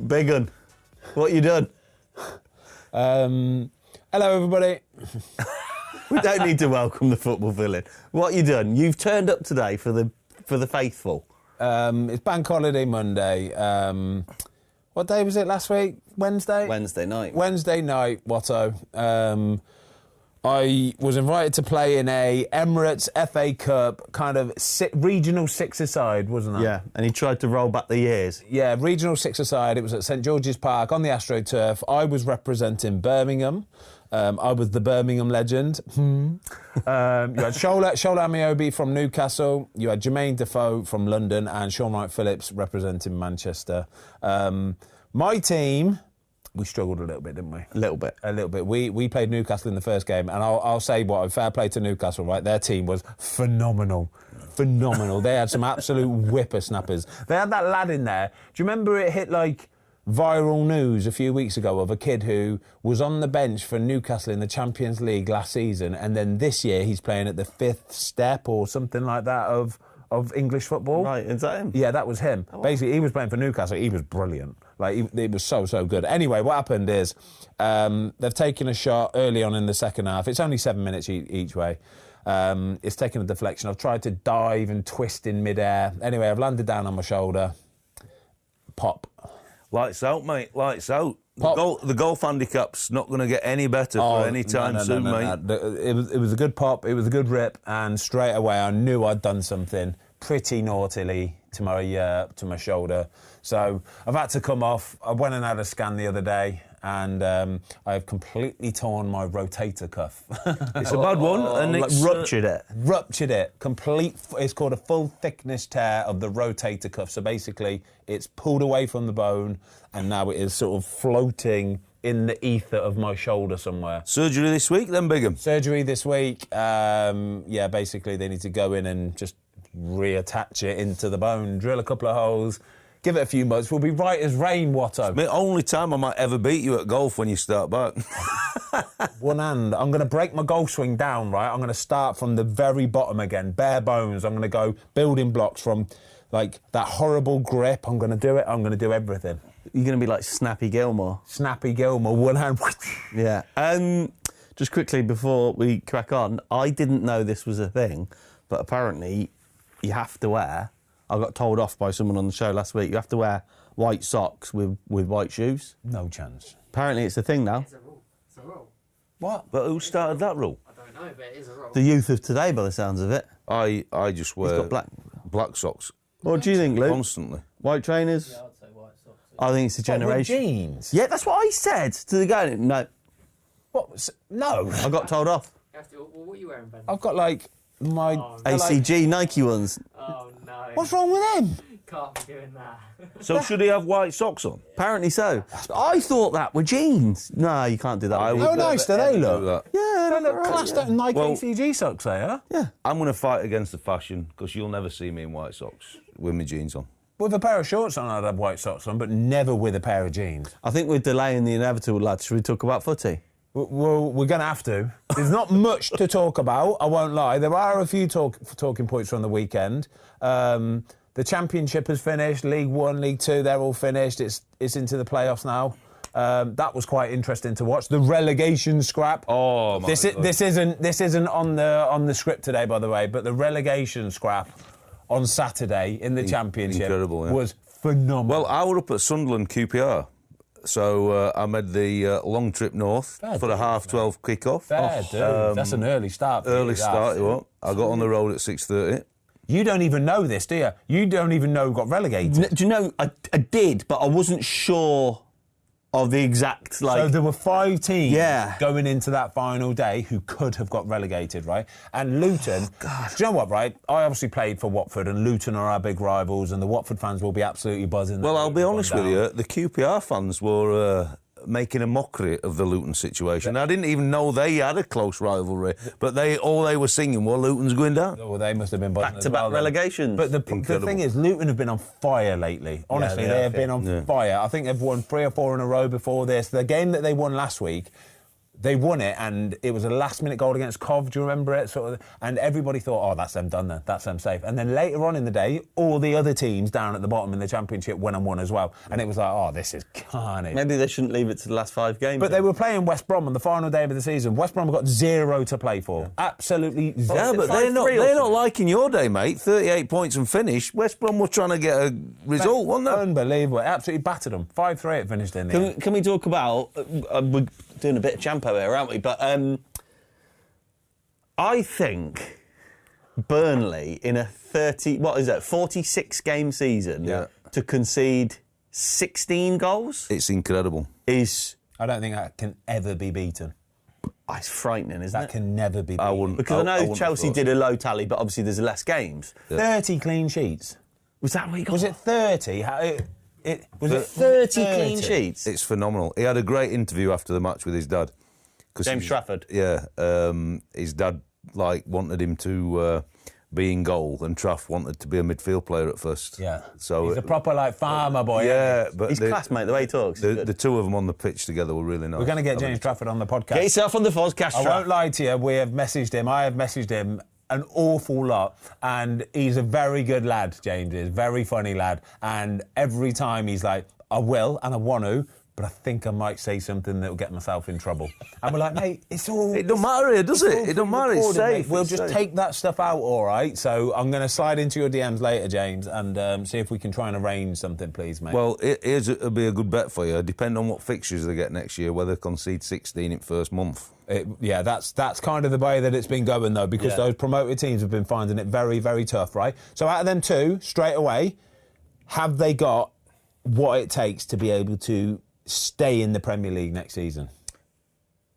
Big un. What you done? Hello, everybody. We don't need to welcome the football villain. What you done? You've turned up today for the faithful. It's Bank Holiday Monday. What day was it last week? Wednesday? Wednesday night. Wednesday night, Watto. I was invited to play in a Emirates FA Cup kind of regional six-a-side, wasn't I? Yeah, and he tried to roll back the years. Yeah, regional six-a-side. It was at St George's Park on the AstroTurf. I was representing Birmingham. I was the Birmingham legend. You had Shola Amiobi from Newcastle. You had Jermaine Defoe from London and Sean Wright-Phillips representing Manchester. My team... We struggled a little bit, didn't we? A little bit. A little bit. We played Newcastle in the first game, and I'll say what, fair play to Newcastle, right? Their team was phenomenal. Phenomenal. They had some absolute whippersnappers. They had that lad in there. Do you remember it hit, like, viral news a few weeks ago of a kid who was on the bench for Newcastle in the Champions League last season, and then this year he's playing at the fifth step or something like that of English football. Right, is that him? Yeah, that was him. Oh, wow. Basically, he was playing for Newcastle. He was brilliant. Like, it was so good. Anyway, what happened is they've taken a shot early on in the second half. It's only 7 minutes each way. It's taken a deflection. I've tried to dive and twist in midair. Anyway, I've landed down on my shoulder. Pop. Lights out, mate. Lights out. The golf handicap's not going to get any better for any time soon, mate. It was a good pop. It was a good rip, and straight away I knew I'd done something pretty naughtily to my shoulder. So I've had to come off. I went and had a scan the other day, and I've completely torn my rotator cuff. It's a bad one, and it's ruptured it. Ruptured it. It's called a full thickness tear of the rotator cuff. So basically, it's pulled away from the bone, and now it is sort of floating in the ether of my shoulder somewhere. Surgery this week, then, Bigham? Surgery this week. Yeah, basically they need to go in and just reattach it into the bone, drill a couple of holes, give it a few months. We'll be right as rain, Watto. The only time I might ever beat you at golf when you start back. One hand. I'm going to break my golf swing down, right? I'm going to start from the very bottom again, bare bones. I'm going to go building blocks from, like, that horrible grip. I'm going to do it. I'm going to do everything. You're going to be like Snappy Gilmore. Snappy Gilmore, one hand. Yeah. Just quickly before we crack on, I didn't know this was a thing, but apparently you have to wear, I got told off by someone on the show last week, you have to wear white socks with white shoes. No chance. Apparently it's a thing now. It's a rule. It's a rule. What? But who started that rule? I don't know, but it is a rule. The youth of today, by the sounds of it. I just wear got black socks. What do you think, Luke? Constantly. White trainers? Yeah, I'd say white socks. I think it's a generation. What, with jeans? Yeah, that's what I said to the guy. No. What? No. I got told off. Well, what are you wearing, Ben? I've got, like, my... ACG Nike ones. Oh, no. What's wrong with them? Can't be doing that. So should he have white socks on? Apparently so. I thought that were jeans. No, you can't do that. I would How nice do they look? do that. Yeah, They look classed out in Nike Well- ACG socks, they are. Yeah. I'm going to fight against the fashion because you'll never see me in white socks with my jeans on. With a pair of shorts on, I'd have white socks on, but never with a pair of jeans. I think we're delaying the inevitable, lads. Should we talk about footy? Well, we're going to have to. There's not much to talk about, I won't lie. There are a few talking points from the weekend. The Championship has finished. League One, League Two, they're all finished. It's into the playoffs now. That was quite interesting to watch. The relegation scrap. Oh, my God. This isn't on the script today, by the way, but the relegation scrap on Saturday in the Championship incredible, yeah. was phenomenal. Well, I was up at Sunderland QPR. So I made the long trip north for the 12:30 kick-off. Fair dude. That's an early start. Early start, you know. I got on the road at 6:30. You don't even know this, do you? You don't even know who got relegated. Do you know, I did, but I wasn't sure of the exact, like... So there were 5 teams Yeah. going into that final day who could have got relegated, right? And Luton... do you know what, right? I obviously played for Watford, and Luton are our big rivals, and the Watford fans will be absolutely buzzing. Well, I'll be honest with you, the QPR fans were making a mockery of the Luton situation. I didn't even know they had a close rivalry, but all they were singing was Luton's going down. Well, they must have been buzzing Back-to-back relegations. But the thing is, Luton have been on fire lately. Honestly, they have been on fire. I think they've won 3 or 4 in a row before this. The game that they won last week, They won it, and it was a last-minute goal against Cov. Do you remember it? And everybody thought, oh, that's them done then. That's them safe. And then later on in the day, all the other teams down at the bottom in the Championship went and won as well. And it was like, oh, this is carnage. Maybe they shouldn't leave it to the last 5 games. But they were playing West Brom on the final day of the season. West Brom got 0 to play for. Absolutely 0. Yeah, but they're not like in your day, mate. 38 points and finished. West Brom were trying to get a result, weren't they? Unbelievable. Absolutely battered them. 5-3 it finished in the end. Can we talk about... we're doing a bit of Champo here, aren't we? But I think Burnley in a 46-game season to concede 16 goals... It's incredible. I don't think that can ever be beaten. It's frightening, isn't it? That can never be beaten. Because I know Chelsea did a low tally, but obviously there's less games. 30 clean sheets. Was that what you got? Was it 30? Was it 30 clean sheets? It's phenomenal. He had a great interview after the match with his dad. James Trafford. Yeah. His dad wanted him to be in goal, and Traff wanted to be a midfield player at first. Yeah. So he's a proper farmer boy. Yeah, but he's class, mate. The way he talks. The two of them on the pitch together were really nice. We're going to get James Trafford on the podcast. Get yourself on the Fozcast. I won't lie to you. I have messaged him an awful lot, and he's a very good lad. James is very funny lad, and every time he's like, I will and I want to, but I think I might say something that will get myself in trouble. And we're like, mate, it don't matter here, does it? It don't matter. It's safe. We'll just take that stuff out, all right? So I'm going to slide into your DMs later, James, and see if we can try and arrange something, please, mate. Well, it'll be a good bet for you. Depending on what fixtures they get next year, whether they concede 16 in first month. That's kind of the way that it's been going, though, because those promoted teams have been finding it very, very tough, right? So out of them two, straight away, have they got what it takes to be able to stay in the Premier League next season?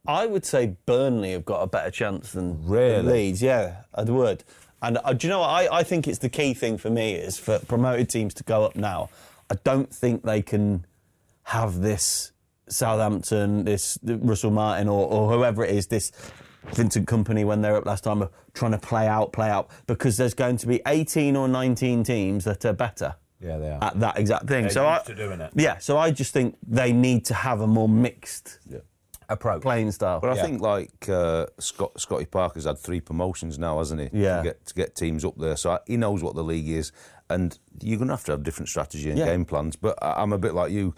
I would say Burnley have got a better chance than Really? Leeds. Yeah, I would. And do you know what? I think it's the key thing for me is for promoted teams to go up now. I don't think they can have this Southampton, this Russell Martin or whoever it is, this Vincent Kompany when they're up last time, trying to play out, because there's going to be 18 or 19 teams that are better. Yeah, they are. At that exact thing. They're used to doing it. Yeah, so I just think they need to have a more mixed approach, playing style. But I think Scotty Parker's had 3 promotions now, hasn't he? Yeah. To get teams up there, so he knows what the league is, and you're going to have different strategy and game plans. But I'm a bit like you.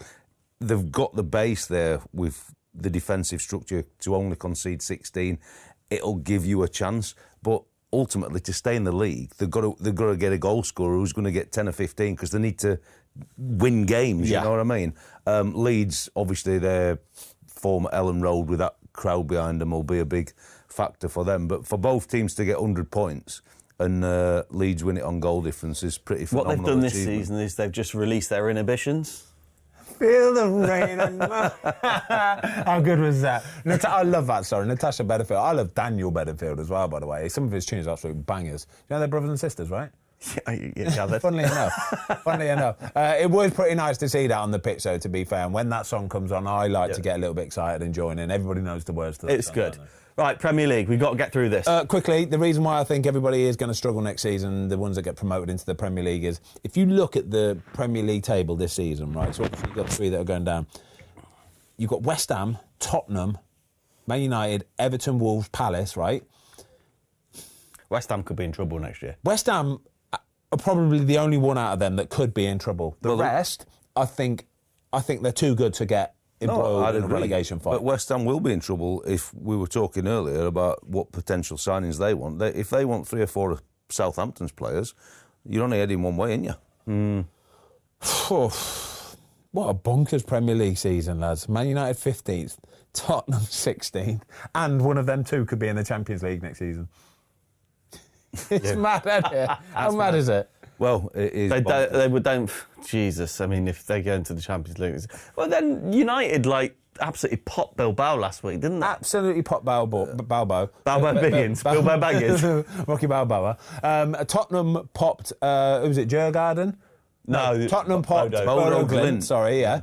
They've got the base there with the defensive structure to only concede 16. It'll give you a chance, but ultimately, to stay in the league, they've got to get a goal scorer who's going to get 10 or 15 because they need to win games, you know what I mean? Leeds, obviously, their form at Ellen Road with that crowd behind them will be a big factor for them. But for both teams to get 100 points and Leeds win it on goal difference is pretty phenomenal. What they've done this season is they've just released their inhibitions. Feel the rain. How good was that? I love that story. Natasha Bedingfield. I love Daniel Bedingfield as well, by the way. Some of his tunes are absolute bangers. You know they're brothers and sisters, right? Yeah, Funnily enough. It was pretty nice to see that on the pitch, though, to be fair. And when that song comes on, I like to get a little bit excited and join in. Everybody knows the words to that It's song, good. Right, Premier League, we've got to get through this. Quickly, the reason why I think everybody is going to struggle next season, the ones that get promoted into the Premier League, is if you look at the Premier League table this season, right, so obviously you've got 3 that are going down. You've got West Ham, Tottenham, Man United, Everton, Wolves, Palace, right? West Ham could be in trouble next year. West Ham are probably the only one out of them that could be in trouble. The rest, I think they're too good to get embroiled in a relegation fight. But West Ham will be in trouble if we were talking earlier about what potential signings they want. If they want 3 or 4 of Southampton's players, you're only heading one way, aren't you? What a bonkers Premier League season, lads. Man United 15th, Tottenham 16th, and one of them 2 could be in the Champions League next season. It's mad, isn't it? How mad is it? Well, it is. They don't. Jesus, I mean, if they go into the Champions League, well, then United absolutely popped Bilbao last week, didn't they? Absolutely popped Bilbao Baggins. Bilbao Baggins. Rocky Balboa. Tottenham popped. Who was it? Djurgården? No, Tottenham popped Bodo Glimt. Sorry, yeah.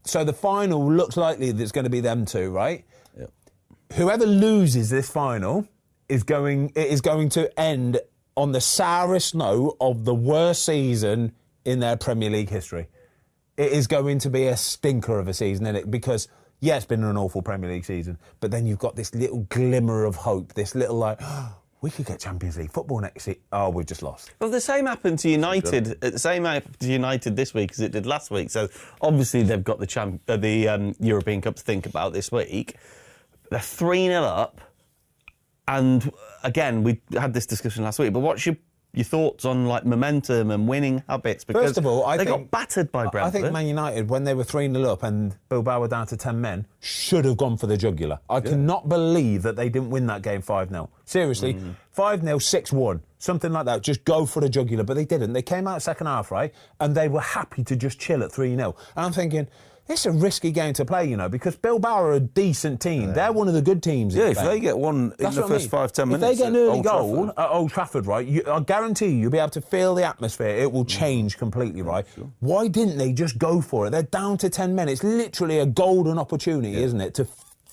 So the final looks likely that it's going to be them 2, right? Yep. Whoever loses this final is going to end on the sourest note of the worst season in their Premier League history. It is going to be a stinker of a season, isn't it? Because Yeah, it's been an awful Premier League season, but then you've got this little glimmer of hope, this little we could get Champions League football next season. Oh, we've just lost. Well, the same happened to United. The same happened to United this week as it did last week. So obviously they've got the European Cup to think about this week. They're 3-0 up, and again we had this discussion last week. But what's your thoughts on like momentum and winning habits? Because First of all, I they think, got battered by Brentford. I think Man United, when they were 3-0 up and Bilbao were down to 10 men, should have gone for the jugular. I cannot believe that they didn't win that game 5-0. Seriously, 5-0, 6-1, something like that. Just go for the jugular. But they didn't. They came out second half, right? And they were happy to just chill at 3-0. And I'm thinking, it's a risky game to play, because Bilbao are a decent team. Yeah. They're one of the good teams. Yeah, if they get one in the first 5-10 minutes. If they get an early goal at Old Trafford, right, I guarantee you'll be able to feel the atmosphere. It will change completely, right? Sure. Why didn't they just go for it? They're down to 10 men. It's literally a golden opportunity, isn't it, to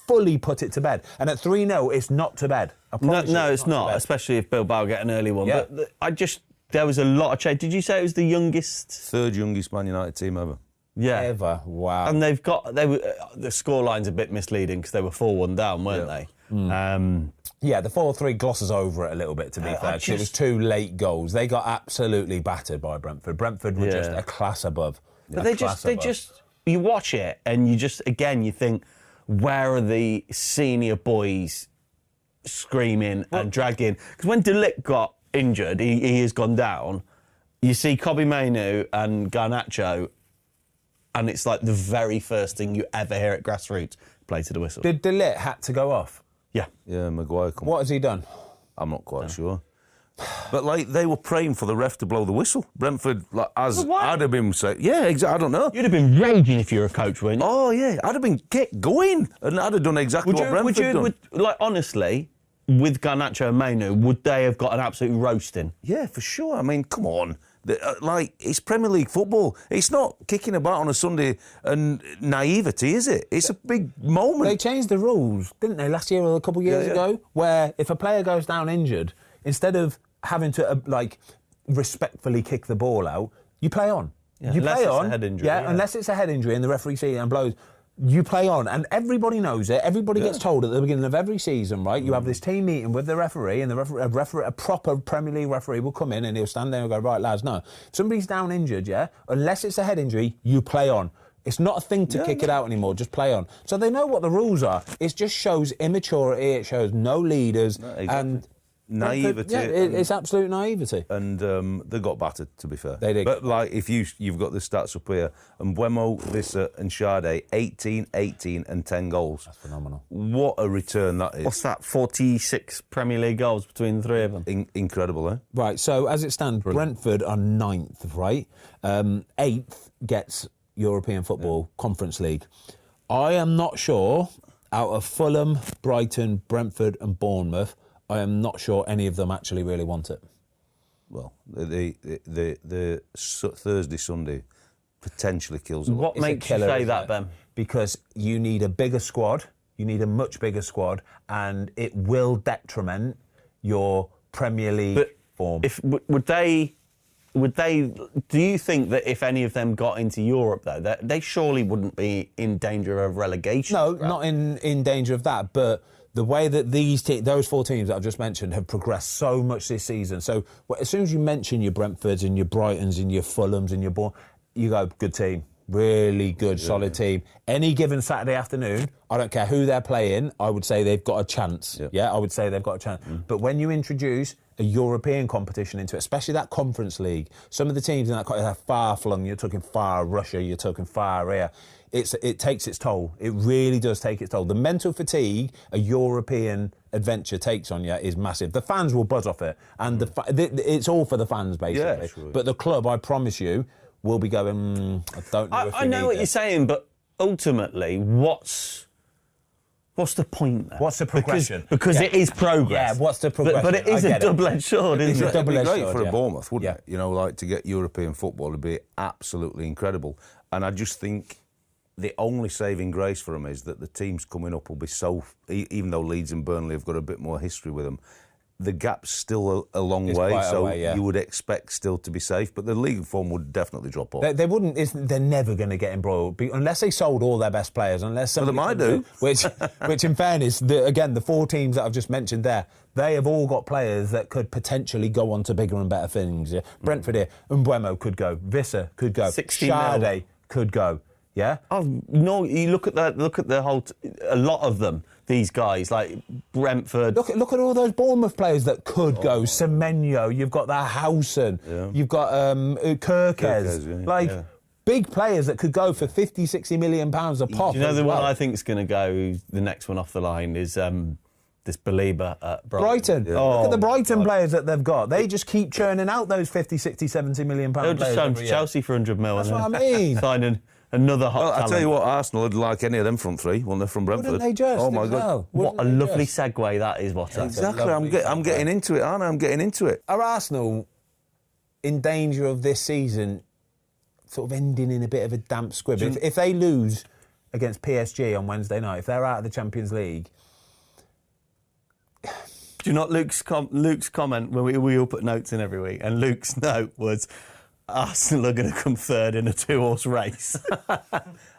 fully put it to bed. And at 3-0, it's not to bed. No, it's not, especially if Bilbao get an early one. Yeah. But there was a lot of change. Did you say it was the youngest? Third youngest Man United team ever. Yeah. Ever. Wow. And the scoreline's a bit misleading because they were 4-1 down, weren't they? Yeah, the 4-3 glosses over it a little bit, to be fair, because it was 2 late goals. They got absolutely battered by Brentford. Brentford were just a class above. But you watch it and you think, where are the senior boys screaming and dragging? Because when De Ligt got injured, he has gone down. You see Kobbie Mainoo and Garnacho, and it's like the very first thing you ever hear at grassroots, play to the whistle. Did De Ligt had to go off? Yeah. Yeah, Maguire. What has he done? I'm not quite sure. But, they were praying for the ref to blow the whistle. Brentford, I'd have been saying, yeah, exactly, I don't know. You'd have been raging if you were a coach, wouldn't you? Oh, yeah, I'd have been, get going. And I'd have done exactly what Brentford done. Honestly, with Garnacho and Mainoo, would they have got an absolute roasting? Yeah, for sure. I mean, come on. It's Premier League football. It's not kicking about on a Sunday and naivety, is it? It's a big moment. They changed the rules, didn't they, last year or a couple of years ago, where if a player goes down injured, instead of having to, respectfully kick the ball out, you play on. Yeah, you play on. It's a head injury. Yeah, unless it's a head injury and the referee sees it and blows. You play on, and everybody knows it. Everybody gets told at the beginning of every season, right? You have this team meeting with the referee, and a proper Premier League referee will come in and he'll stand there and go, right, lads, no. If somebody's down injured, unless it's a head injury, you play on. It's not a thing to kick it out anymore, just play on. So they know what the rules are. It just shows immaturity, it shows no leaders, and naivety. Yeah, it's absolute naivety. And they got battered, to be fair. They did. But, if you've got the stats up here, and Mbeumo, Vissa and Sade, 18, 18 and 10 goals. That's phenomenal. What a return that is. What's that, 46 Premier League goals between the three of them? Incredible, eh? Right, so as it stands, Brentford are 9th, right? 8th gets European Football Conference League. I am not sure, out of Fulham, Brighton, Brentford and Bournemouth, I am not sure any of them actually really want it. Well, the Thursday, Sunday potentially kills a lot. What makes you say that, Ben? Because you need a bigger squad, you need a much bigger squad, and it will detriment your Premier League form. Do you think that if any of them got into Europe, though, they surely wouldn't be in danger of relegation? No, not in danger of that, but the way that those 4 teams that I've just mentioned have progressed so much this season. So as soon as you mention your Brentfords and your Brightons and your Fulhams and your you go, good team, really good, solid team. Any given Saturday afternoon, I don't care who they're playing, I would say they've got a chance. Yeah, I would say they've got a chance. But when you introduce a European competition into it, especially that Conference League, some of the teams in that are far-flung. You're talking far Russia, you're talking far here. It takes its toll. It really does take its toll. The mental fatigue a European adventure takes on you is massive. The fans will buzz off it, and it's all for the fans, basically. Yeah, sure. But the club, I promise you, will be going, I don't know if I know what you're saying, but ultimately, what's the point there? What's the progression? Because it is progress. Yeah, what's the progression? But it is a double-edged sword, isn't it? It'd be great for sword, a Bournemouth, wouldn't it? To get European football would be absolutely incredible. And I just think the only saving grace for them is that the teams coming up will be even though Leeds and Burnley have got a bit more history with them, the gap's still a long It's way, quite a so way, yeah. you would expect still to be safe, but the league form would definitely drop off. They wouldn't. They're never going to get embroiled unless they sold all their best players. Unless Well, they might do. Which, in fairness, again, the 4 teams that I've just mentioned there, they have all got players that could potentially go on to bigger and better things. Yeah? Brentford here, Mbeumo could go, Visser could go, 16 mil. Sade could go. Yeah. Oh no! You look at the whole. A lot of them, these guys like Brentford. Look at all those Bournemouth players that could go. Semenyo, you've got that Howson, you've got Kirkes, big players that could go for 50, 60 million pounds a pop. Do you know as the well. one I think is going to go? The next one off the line is this Belieber at Brighton. Brighton. Oh, Look at the Brighton players that they've got. They just keep churning out those 50, 60, 70 million pound They'll players. just sign every year. Chelsea for 100 mil. That's and what then I mean. Signing another hot Well, talent. I'll tell you what, Arsenal would like any of them front three, wouldn't they, from Brentford? Wouldn't they just? Oh, my as God. well? What a Wouldn't they lovely just? segue that is, Watto. Exactly, I'm getting into it, aren't I? I'm getting into it. Are Arsenal in danger of this season sort of ending in a bit of a damp squib? If they lose against PSG on Wednesday night, if they're out of the Champions League... Do you know what Luke's comment when we all put notes in every week? And Luke's note was, Arsenal are going to come third in a 2-horse race.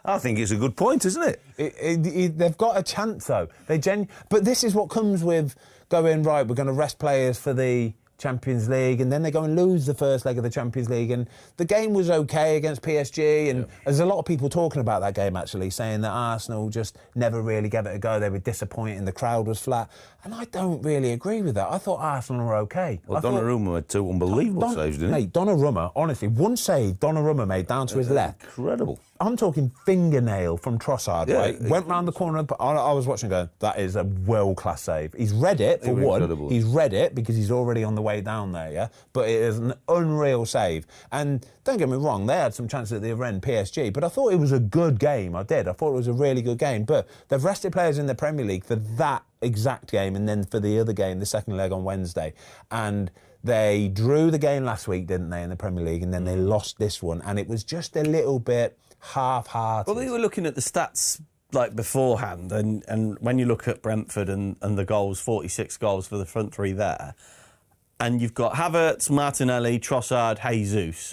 I think it's a good point, isn't it? They've got a chance, though. But this is what comes with going, right, we're going to rest players for the Champions League, and then they go and lose the first leg of the Champions League. And the game was okay against PSG, and there's a lot of people talking about that game, actually, saying that Arsenal just never really gave it a go. They were disappointing, the crowd was flat. And I don't really agree with that. I thought Arsenal were okay. Well, Donnarumma had 2 unbelievable saves, didn't he? Mate, Donnarumma, honestly, one save Donnarumma made down to his left. Incredible. I'm talking fingernail from Trossard, right? Yeah. Went round the corner. I was watching going, that is a world-class save. He's read it, for They were one. incredible. He's read it because he's already on the way down there, yeah? But it is an unreal save. And don't get me wrong, they had some chances at the other end, PSG, but I thought it was a good game. I did. I thought it was a really good game. But they've rested players in the Premier League for that exact game and then for the other game, the second leg on Wednesday. And they drew the game last week, didn't they, in the Premier League, and then they lost this one. And it was just a little bit half-hearted. Well, they were looking at the stats like beforehand, and when you look at Brentford and the goals, 46 goals for the front three there, and you've got Havertz, Martinelli, Trossard, Jesus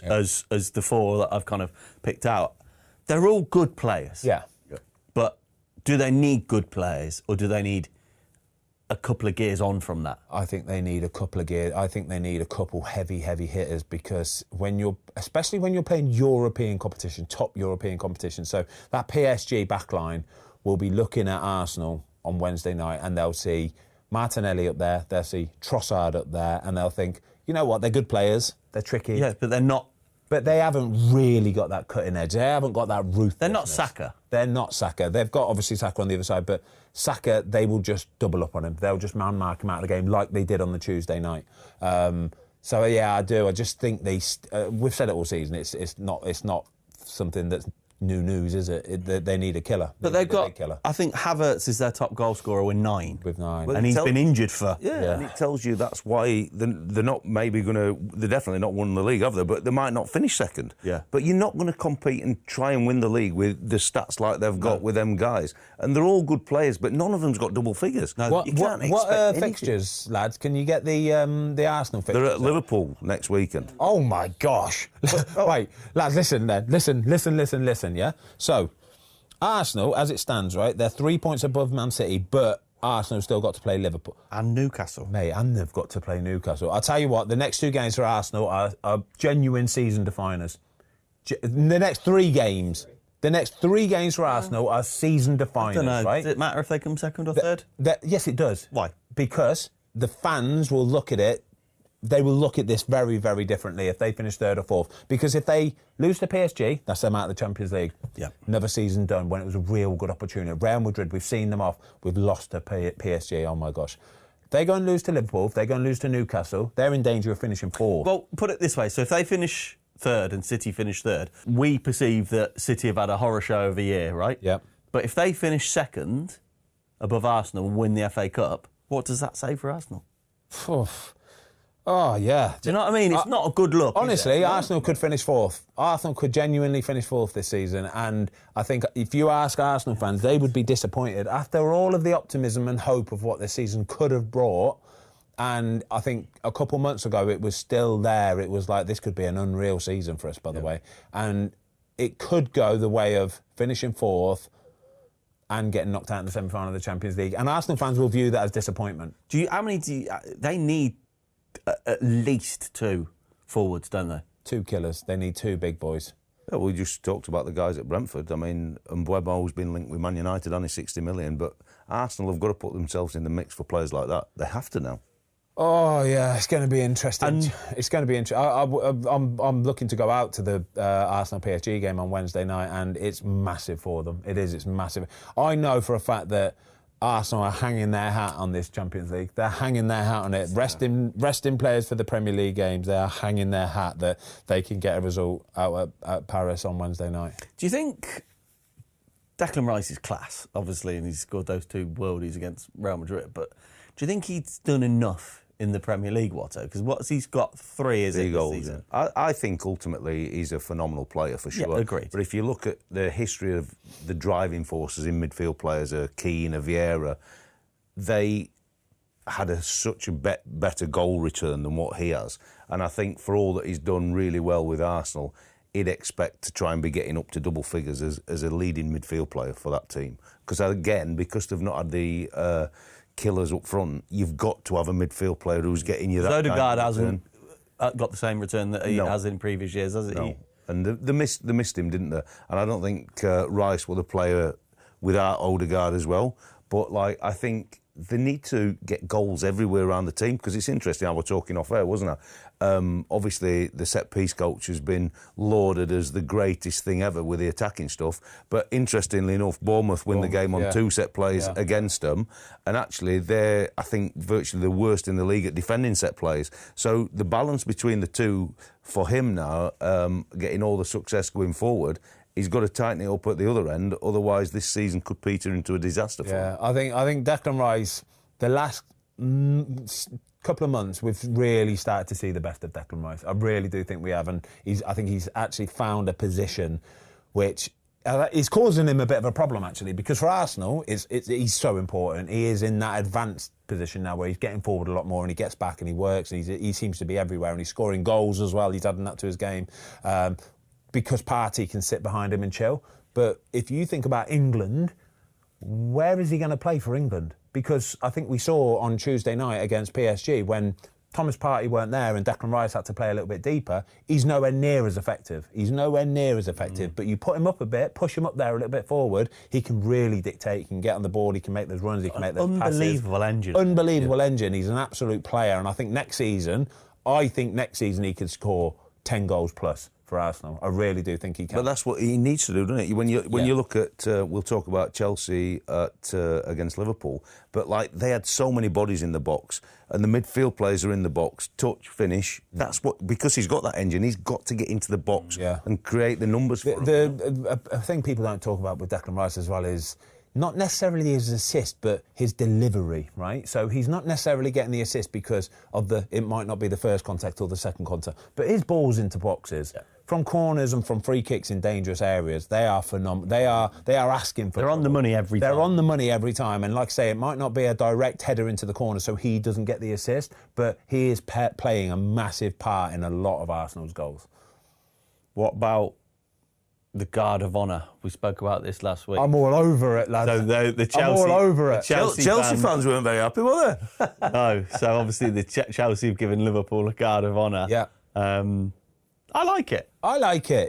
as the 4 that I've kind of picked out. They're all good players. Yeah. But do they need good players, or do they need a couple of gears on from that? I think they need a couple of gears. I think they need a couple heavy hitters, because especially when you're playing European competition, top European competition. So that PSG backline will be looking at Arsenal on Wednesday night, and they'll see Martinelli up there, they'll see Trossard up there, and they'll think, you know what, they're good players, they're tricky. Yes, but they're not. But they haven't really got that cutting edge. They haven't got that ruthlessness. They're not Saka. They're not Saka. They've got, obviously, Saka on the other side, but Saka, they will just double up on him. They'll just man-mark him out of the game like they did on the Tuesday night. So, yeah, I do. I just think we've said it all season, it's not something that's new news, is it? They need a killer. But they've got, I think Havertz is their top goal scorer with 9. With 9. Well, And he's been injured for... Yeah, and it tells you that's why they're not maybe going to... They're definitely not winning the league, have they? But they might not finish second. Yeah. But you're not going to compete and try and win the league with the stats like they've got with them guys. And they're all good players, but none of them's got double figures. No, What you can't expect anything. fixtures, lads? Can you get the Arsenal fixtures? They're at Liverpool next weekend. Oh, my gosh. Wait, lads, listen then. Listen, yeah? So, Arsenal, as it stands, right, they're 3 points above Man City, but Arsenal still got to play Liverpool. And Newcastle. Mate, and they've got to play Newcastle. I'll tell you what, the next 2 games for Arsenal are genuine season definers. The next 3 games... The next 3 games for Arsenal are season definers, I don't know. right? Does it matter if they come second or third? Yes, it does. Why? Because the fans will look at it. They will look at this very, very differently if they finish 3rd or 4th. Because if they lose to PSG, that's them out of the Champions League. Yeah. Another season done when it was a real good opportunity. Real Madrid, we've seen them off. We've lost to PSG. Oh, my gosh. If they go and lose to Liverpool, if they go and lose to Newcastle, they're in danger of finishing 4th. Well, put it this way. So if they finish 3rd and City finish 3rd, we perceive that City have had a horror show of a year, right? Yep. But if they finish 2nd above Arsenal and win the FA Cup, what does that say for Arsenal? Oh, yeah. Do you know what I mean? It's not a good look. Honestly, Arsenal could finish 4th. Arsenal could genuinely finish 4th this season. And I think if you ask Arsenal fans, they would be disappointed. After all of the optimism and hope of what this season could have brought, And I think a couple months ago it was still there. It was like, this could be an unreal season for us, by the way. And it could go the way of finishing 4th and getting knocked out in the semi-final of the Champions League. And Arsenal fans will view that as disappointment. They need at least 2 forwards, don't they? 2 killers. They need 2 big boys. Yeah, we just talked about the guys at Brentford. I mean, Mbeumo's been linked with Man United on his 60 million, but Arsenal have got to put themselves in the mix for players like that. They have to now. Oh, yeah, it's going to be interesting. It's going to be interesting. I'm looking to go out to the Arsenal-PSG game on Wednesday night, and it's massive for them. It is, it's massive. I know for a fact that Arsenal are hanging their hat on this Champions League. They're hanging their hat on it. Resting players for the Premier League games. They are hanging their hat that they can get a result out at Paris on Wednesday night. Do you think Declan Rice is class, obviously, and he's scored those 2 worldies against Real Madrid, but do you think he's done enough in the Premier League, Watto? Because he's got 3, is it, this season? Yeah. I think ultimately he's a phenomenal player for sure. Yeah, agreed. But if you look at the history of the driving forces in midfield players, Keane, Vieira, they had such a better goal return than what he has. And I think for all that he's done really well with Arsenal, he'd expect to try and be getting up to double figures as a leading midfield player for that team. Because again, because they've not had the killers up front, you've got to have a midfield player who's getting you that. Odegaard hasn't got the same return that he has in previous years, has it? No. And they missed him, didn't they? And I don't think Rice will the player without Odegaard as well. But I think they need to get goals everywhere around the team, because it's interesting how we're talking off air, wasn't it? Obviously, the set-piece coach has been lauded as the greatest thing ever with the attacking stuff. But interestingly enough, Bournemouth win the game on 2 set plays against them. And actually, they're, I think, virtually the worst in the league at defending set plays. So the balance between the two for him now, getting all the success going forward, he's got to tighten it up at the other end. Otherwise, this season could peter into a disaster for him. I think Declan Rice, the last couple of months, we've really started to see the best of Declan Rice. I really do think we have, and I think he's actually found a position which is causing him a bit of a problem, actually, because for Arsenal, he's so important. He is in that advanced position now where he's getting forward a lot more, and he gets back and he works, and he seems to be everywhere, and he's scoring goals as well. He's adding that to his game. Because Partey can sit behind him and chill. But if you think about England, where is he going to play for England? Because I think we saw on Tuesday night against PSG, when Thomas Partey weren't there and Declan Rice had to play a little bit deeper, he's nowhere near as effective. But you put him up a bit, push him up there a little bit forward, he can really dictate, he can get on the board, he can make those runs, he can make those passes. Unbelievable engine. He's an absolute player. And I think next season he could score 10 goals plus for Arsenal. I really do think he can. But that's what he needs to do, doesn't it? When you look at, we'll talk about Chelsea against Liverpool, but they had so many bodies in the box, and the midfield players are in the box, touch, finish. That's what, because he's got that engine, he's got to get into the box and create the numbers for him. A thing people don't talk about with Declan Rice as well is not necessarily his assist, but his delivery, right? So he's not necessarily getting the assist because of it might not be the first contact or the second contact, but his balls into boxes. Yeah. From corners and from free kicks in dangerous areas, they are phenomenal. They are asking for. They're on the money every time. They're on the money every time, and like I say, it might not be a direct header into the corner, so he doesn't get the assist, but he is playing a massive part in a lot of Arsenal's goals. What about the Guard of Honour? We spoke about this last week. I'm all over it, lads. So the Chelsea, I'm all over it. Chelsea fans weren't very happy, were they? No. So obviously the Chelsea have given Liverpool a Guard of Honour. Yeah. I like it.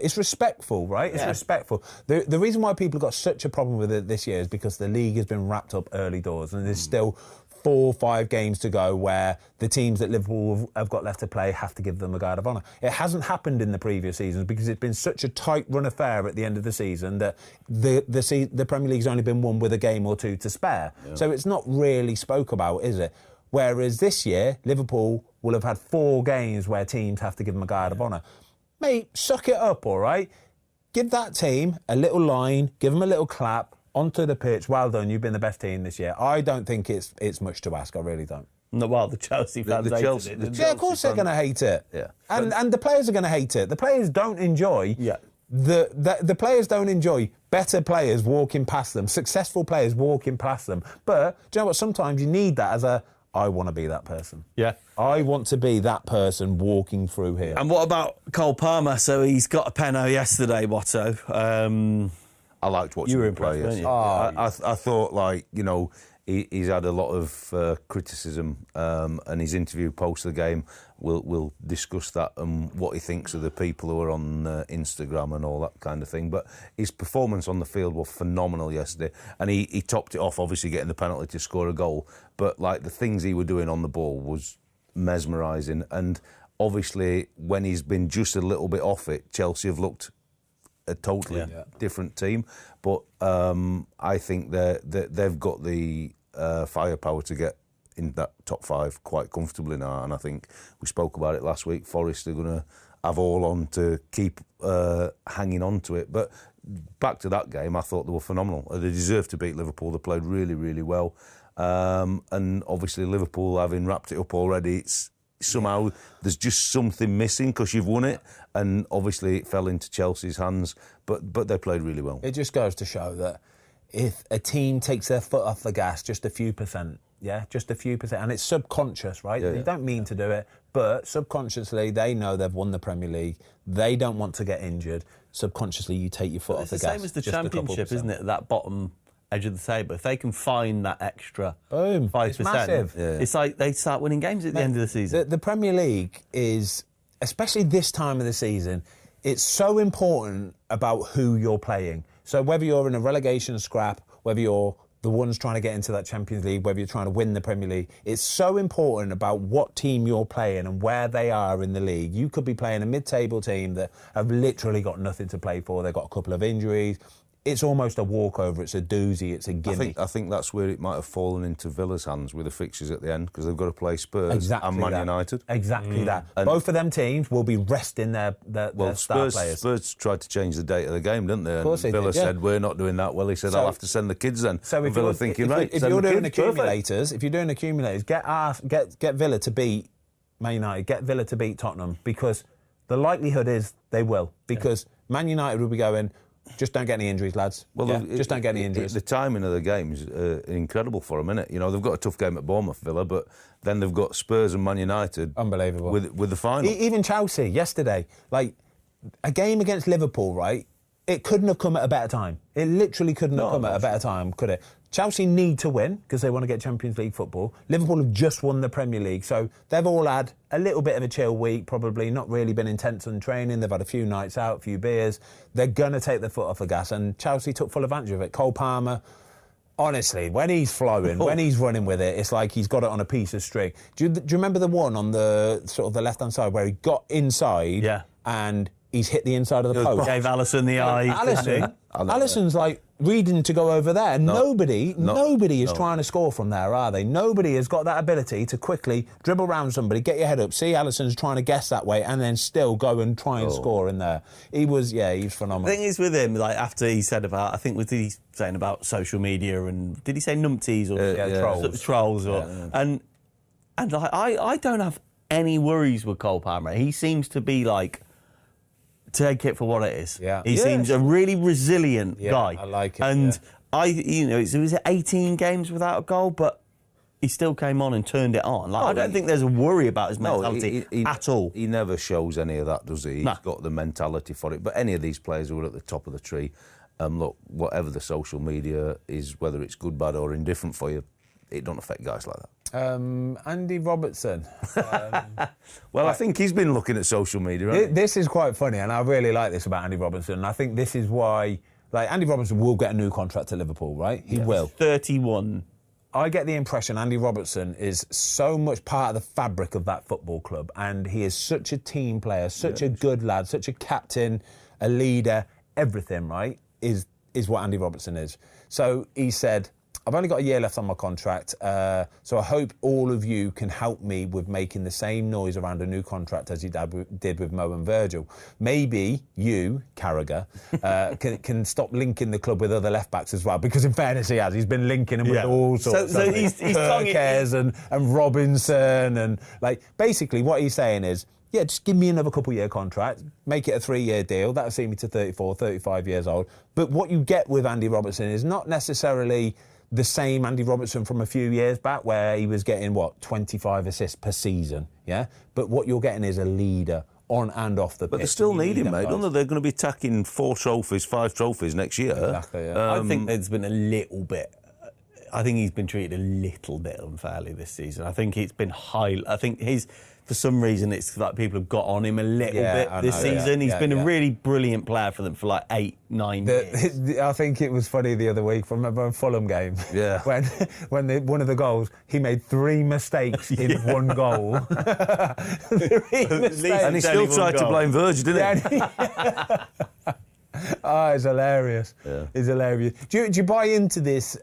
It's respectful, right? It's respectful. The reason why people have got such a problem with it this year is because the league has been wrapped up early doors, and there's still 4 or 5 games to go where the teams that Liverpool have got left to play have to give them a Guard of Honour. It hasn't happened in the previous seasons because it's been such a tight run affair at the end of the season that the Premier League's only been won with a game or 2 to spare. Yeah. So it's not really spoke about, is it? Whereas this year, Liverpool will have had 4 games where teams have to give them a Guard of Honour. Mate, suck it up, all right? Give that team a little line, give them a little clap, onto the pitch. Well done, you've been the best team this year. I don't think it's much to ask, I really don't. No, well, the Chelsea fans hated it. Yeah, of course they're going to hate it. Yeah. And the players are going to hate it. The players don't enjoy... Yeah. The players don't enjoy better players walking past them, successful players walking past them. But do you know what? Sometimes you need that as I want to be that person. Yeah. I want to be that person walking through here. And what about Cole Palmer? So he's got a penno yesterday, Watto. I liked watching You were him play. impressed, Yes. weren't you? I thought, like, you know, he's had a lot of criticism, and his interview post the game will discuss that and what he thinks of the people who are on Instagram and all that kind of thing. But his performance on the field was phenomenal yesterday, and he topped it off, obviously getting the penalty to score a goal. But like the things he were doing on the ball was mesmerising, and obviously when he's been just a little bit off it, Chelsea have looked a totally different team. But I think they've got the firepower to get in that top 5 quite comfortably now, and I think we spoke about it last week. Forest are going to have all on to keep hanging on to it. But back to that game, I thought they were phenomenal. They deserved to beat Liverpool. They played really, really well. And obviously Liverpool, having wrapped it up already, it's somehow there's just something missing because you've won it, and obviously it fell into Chelsea's hands, but they played really well. It just goes to show that if a team takes their foot off the gas just a few percent, just a few percent, and it's subconscious, right? They don't mean to do it, but subconsciously they know they've won the Premier League. They don't want to get injured. Subconsciously, you take your foot off the gas. It's the same as the Championship, isn't it? That bottom edge of the table. If they can find that extra 5%, it's massive. It's like they start winning games at the end of the season. The Premier League is, especially this time of the season, it's so important about who you're playing. So whether you're in a relegation scrap, whether you're the ones trying to get into that Champions League, whether you're trying to win the Premier League, it's so important about what team you're playing and where they are in the league. You could be playing a mid-table team that have literally got nothing to play for. They've got a couple of injuries. It's almost a walkover. It's a doozy. It's a gimme. I think that's where it might have fallen into Villa's hands with the fixtures at the end, because they've got to play Spurs and Man United. Exactly that. And both of them teams will be resting their star players. Spurs tried to change the date of the game, didn't they? Of course and they Villa did, yeah. said, we're not doing that. Well, he said, I'll have to send the kids then. So if Villa you're thinking, if you're doing accumulators, get Villa to beat Man United, get Villa to beat Tottenham, because the likelihood is they will. Because Man United will be going, just don't get any injuries, lads. Well, just don't get any injuries. The timing of the game is incredible for them, isn't it? You know, they've got a tough game at Bournemouth, Villa, but then they've got Spurs and Man United. Unbelievable. With the final. Even Chelsea yesterday, like a game against Liverpool, right? It couldn't have come at a better time. It literally couldn't have come at a better time, could it? Chelsea need to win because they want to get Champions League football. Liverpool have just won the Premier League, so they've all had a little bit of a chill week, probably not really been intense on training. They've had a few nights out, a few beers. They're going to take their foot off the gas, and Chelsea took full advantage of it. Cole Palmer, honestly, when he's flowing, when he's running with it, it's like he's got it on a piece of string. Do you remember the one on the sort of the left-hand side where he got inside and he's hit the inside of the post? Gave Alisson the eye. Alisson's like reading to go over there. Nobody is trying to score from there, are they? Nobody has got that ability to quickly dribble around somebody, get your head up, see Alisson's trying to guess that way, and then still go and try and score in there. He's phenomenal. The thing is with him, like after he said about, I think was he saying about social media, and did he say numpties or trolls and like, I don't have any worries with Cole Palmer. He seems to be like, take it for what it is. Yeah. He seems a really resilient guy. I like it. And it was 18 games without a goal, but he still came on and turned it on. Like, I don't think there's a worry about his mentality at all. He never shows any of that, does he? He's got the mentality for it. But any of these players who are at the top of the tree, look, whatever the social media is, whether it's good, bad or indifferent for you, it don't affect guys like that. Andy Robertson. Well, I think he's been looking at social media, hasn't he? This is quite funny, and I really like this about Andy Robertson. And I think this is why, like, Andy Robertson will get a new contract at Liverpool, right? He will. 31. I get the impression Andy Robertson is so much part of the fabric of that football club, and he is such a team player, such a good lad, such a captain, a leader, everything, right, is what Andy Robertson is. So he said, I've only got a year left on my contract, so I hope all of you can help me with making the same noise around a new contract as you did with Mo and Virgil. Maybe you, Carragher, can stop linking the club with other left-backs as well, because in fairness he has. He's been linking them with all sorts. So he's Kerkez and Robinson, and like basically what he's saying is, yeah, just give me another couple-year contract, make it a 3-year deal. That'll see me to 34, 35 years old. But what you get with Andy Robertson is not necessarily the same Andy Robertson from a few years back where he was getting, 25 assists per season, yeah? But what you're getting is a leader on and off the pitch. But they still need him, mate, guys. don't they? They're going to be attacking 4 trophies, 5 trophies next year. Exactly, yeah. I think there's been a little bit. I think he's been treated a little bit unfairly this season. I think it's been high. I think for some reason, it's like people have got on him a little bit this season. He's been a really brilliant player for them for like 8-9 years. I think it was funny the other week. I remember a Fulham game. Yeah. when one of the goals, he made 3 mistakes in one goal. 3 mistakes. And he still tried to blame Virgil, didn't he? Oh, it's hilarious. Yeah. It's hilarious. Do you buy into this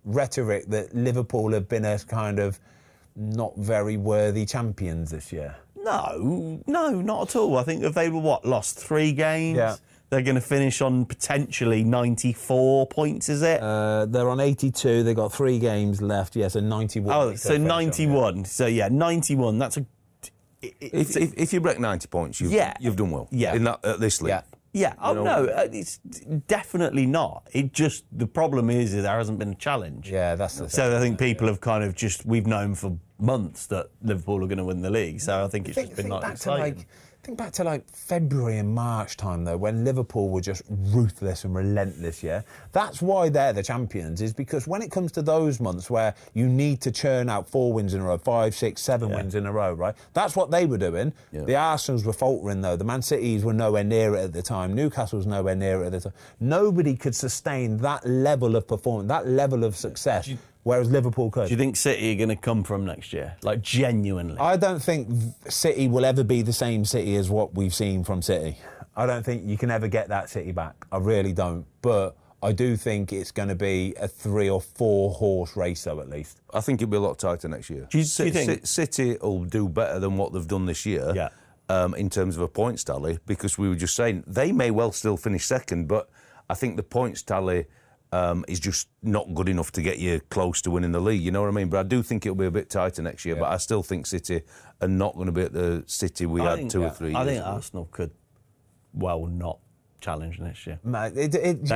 rhetoric that Liverpool have been a kind of not very worthy champions this year? No, not at all. I think if they were, lost 3 games? Yeah. They're going to finish on potentially 94 points, is it? They're on 82. They've got 3 games left. Yeah, so 91. Oh, so 91. So, 91. That's a... If you break 90 points, you've done well. Yeah. In this league. Yeah. Yeah. Oh, no, it's definitely not. It just... The problem is that there hasn't been a challenge. Yeah, that's the thing. So I think people have kind of just... We've known for months that Liverpool are going to win the league. So I think it's just been exciting. Think back to February and March time though, when Liverpool were just ruthless and relentless. Yeah, that's why they're the champions. Is because when it comes to those months where you need to churn out 4 wins in a row, 5, 6, 7 wins in a row, right? That's what they were doing. Yeah. The Arsenals were faltering though. The Man Cities were nowhere near it at the time. Newcastle was nowhere near it at the time. Nobody could sustain that level of performance, that level of success. Whereas Liverpool could. Do you think City are going to come from next year? Like, genuinely? I don't think City will ever be the same City as what we've seen from City. I don't think you can ever get that City back. I really don't. But I do think it's going to be a 3 or 4 horse race, though, at least. I think it'll be a lot tighter next year. Do you think City will do better than what they've done this year? Yeah. In terms of a points tally, because we were just saying they may well still finish second, but I think the points tally is just not good enough to get you close to winning the league, you know what I mean? But I do think it'll be a bit tighter next year, but I still think City are not going to be at the City we had 2 or 3 years I think ago. Arsenal could not challenge next year. Mate, It's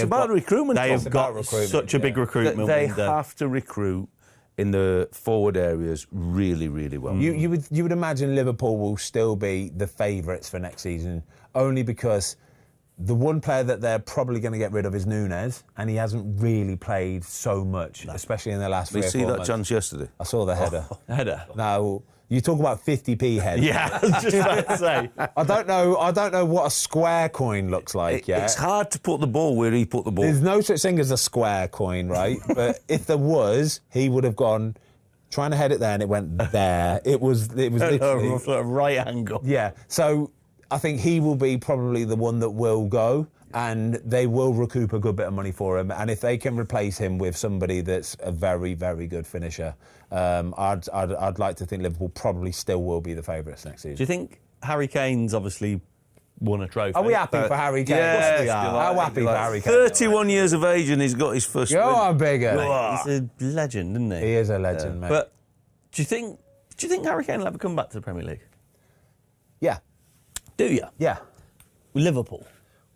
about recruitment. They have got such a big recruitment They window. have to recruit in the forward areas really, really well. You would imagine Liverpool will still be the favourites for next season, only because the one player that they're probably going to get rid of is Núñez, and he hasn't really played so much, especially in the last 3 or 4 Did you see that months. chance yesterday? I saw the header. Header. Now, you talk about 50p head. Yeah, I was just about to say. I don't know what a square coin looks like. It's hard to put the ball where he put the ball. There's no such thing as a square coin, right? But if there was, he would have gone trying to head it there, and it went there. It was literally a right angle. Yeah. So I think he will be probably the one that will go, and they will recoup a good bit of money for him. And if they can replace him with somebody that's a very, very good finisher, I'd like to think Liverpool probably still will be the favourites next season. Do you think Harry Kane's obviously won a trophy? Are we happy for Harry Kane? Yes, we are. How happy for Harry Kane? 31 years of age and he's got his first Go win. on, bigger. He's a legend, isn't he? He is a legend, mate. But do you think Harry Kane will ever come back to the Premier League? Yeah. Do you? Yeah. Liverpool.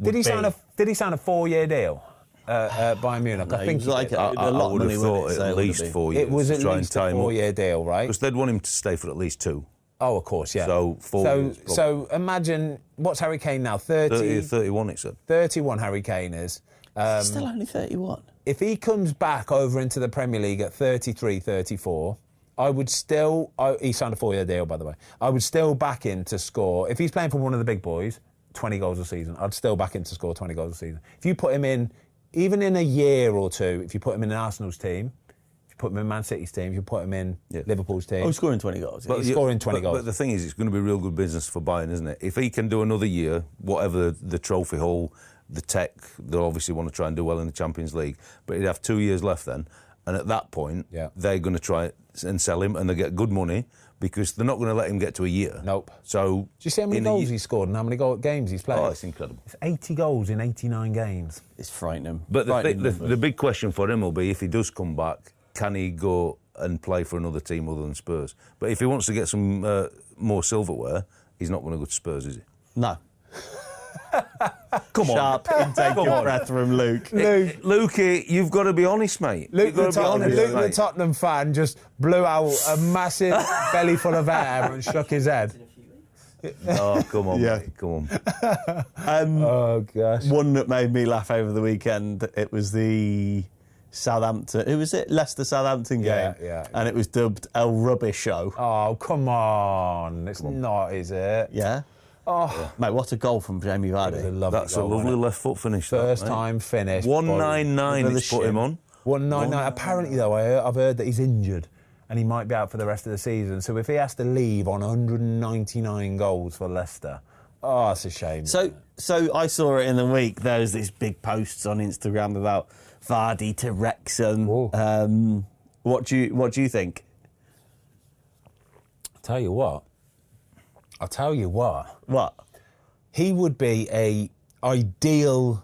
Did he sign a 4-year deal at Bayern Munich? I think he was like he did. a lot I would of money, have wouldn't thought it? So at it would least have 4 years. It was to at try least and a time up. 4-year deal, right? Because they'd want him to stay for at least 2. Oh, of course, yeah. So 4 years, probably. So imagine, what's Harry Kane now? 30, 31, it said. 31 Harry Kane is. He's still only 31. If he comes back over into the Premier League at 33, 34, I would still... he signed a 4-year deal, by the way. I would still back him to score... If he's playing for one of the big boys, 20 goals a season, I'd still back him to score 20 goals a season. If you put him in, even in a year or two, if you put him in Arsenal's team, if you put him in Man City's team, if you put him in Liverpool's team... Oh, scoring 20 goals. He's scoring 20 goals. But the thing is, it's going to be real good business for Bayern, isn't it? If he can do another year, whatever the trophy haul, the tech, they'll obviously want to try and do well in the Champions League, but he'd have 2 years left then. And at that point, they're going to try and sell him, and they get good money because they're not going to let him get to a year. Nope. So, do you see how many goals he scored and how many games he's played? Oh, it's incredible. It's 80 goals in 89 games. It's frightening. But the big question for him will be, if he does come back, can he go and play for another team other than Spurs? But if he wants to get some more silverware, he's not going to go to Spurs, is he? No. Come on. Sharp intake of breath from Luke. Lukey, you've got to be honest, mate. Luke, You've got to be honest, the mate. Tottenham fan, just blew out a massive belly full of air and shook his head. In a few weeks. Oh, come on, Yeah. mate. Come on. Oh, gosh. One that made me laugh over the weekend, it was the Southampton, who was it? Leicester-Southampton game. Yeah. And it was dubbed El Rubbish Show. Oh, come on. It's not, is it? Yeah. Oh, Mate, what a goal from Jamie it was a Vardy. lovely That's goal, a lovely wasn't it? left foot finish. First that, mate. time finish. 199 With the he's put him shin. on. 199. Apparently, though, I've heard that he's injured and he might be out for the rest of the season. So if he has to leave on 199 goals for Leicester, oh, that's a shame. So I saw it in the week. There's these big posts on Instagram about Vardy to Wrexham. Whoa. What do you think? I'll tell you what. What? He would be a ideal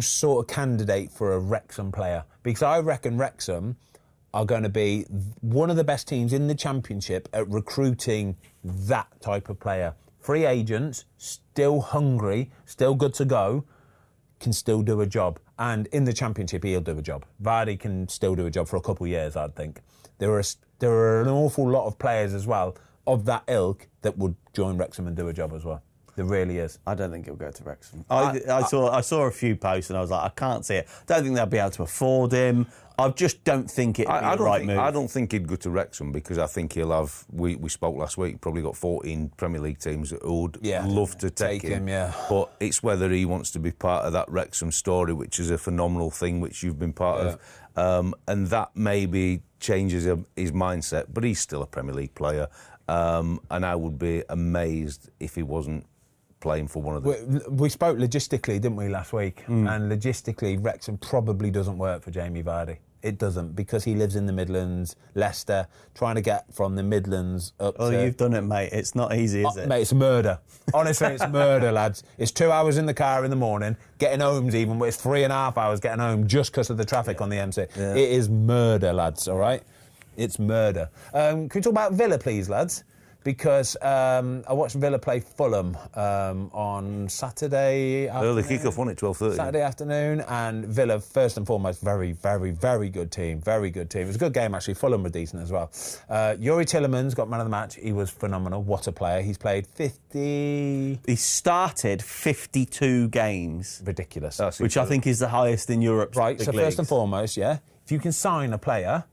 sort of candidate for a Wrexham player, because I reckon Wrexham are going to be one of the best teams in the Championship at recruiting that type of player. Free agents, still hungry, still good to go, can still do a job. And in the Championship, he'll do a job. Vardy can still do a job for a couple of years, I'd think. There are an awful lot of players as well of that ilk that would join Wrexham and do a job as well. There really is. I don't think he'll go to Wrexham. I saw a few posts and I was like, I can't see it. Don't think they'll be able to afford him. I just don't think it'd be the right move. I don't think he'd go to Wrexham because I think he'll have. We spoke last week. Probably got 14 Premier League teams that would love to take him. Yeah. But it's whether he wants to be part of that Wrexham story, which is a phenomenal thing, which you've been part of, and that maybe changes his mindset. But he's still a Premier League player, and I would be amazed if he wasn't playing for one of them. We spoke logistically, didn't we, last week? And logistically, Wrexham probably doesn't work for Jamie Vardy. It doesn't, because he lives in the Midlands, Leicester, trying to get from the Midlands up to... Oh, you've done it, mate. It's not easy, is it? Mate, it's murder. Honestly, it's murder, lads. It's 2 hours in the car in the morning, getting home's even, but it's 3.5 hours getting home just because of the traffic on the M6. Yeah. It is murder, lads, all right? It's murder. Can we talk about Villa, please, lads? Because I watched Villa play Fulham on Saturday afternoon. Early kick-off, wasn't it? 12:30. Saturday afternoon, and Villa, first and foremost, very, very, very good team. Very good team. It was a good game, actually. Fulham were decent as well. Yuri Tillemans got man of the match. He was phenomenal. What a player. He's played 50... He started 52 games, Ridiculous. which I think is the highest in Europe. Right, so first and foremost, if you can sign a player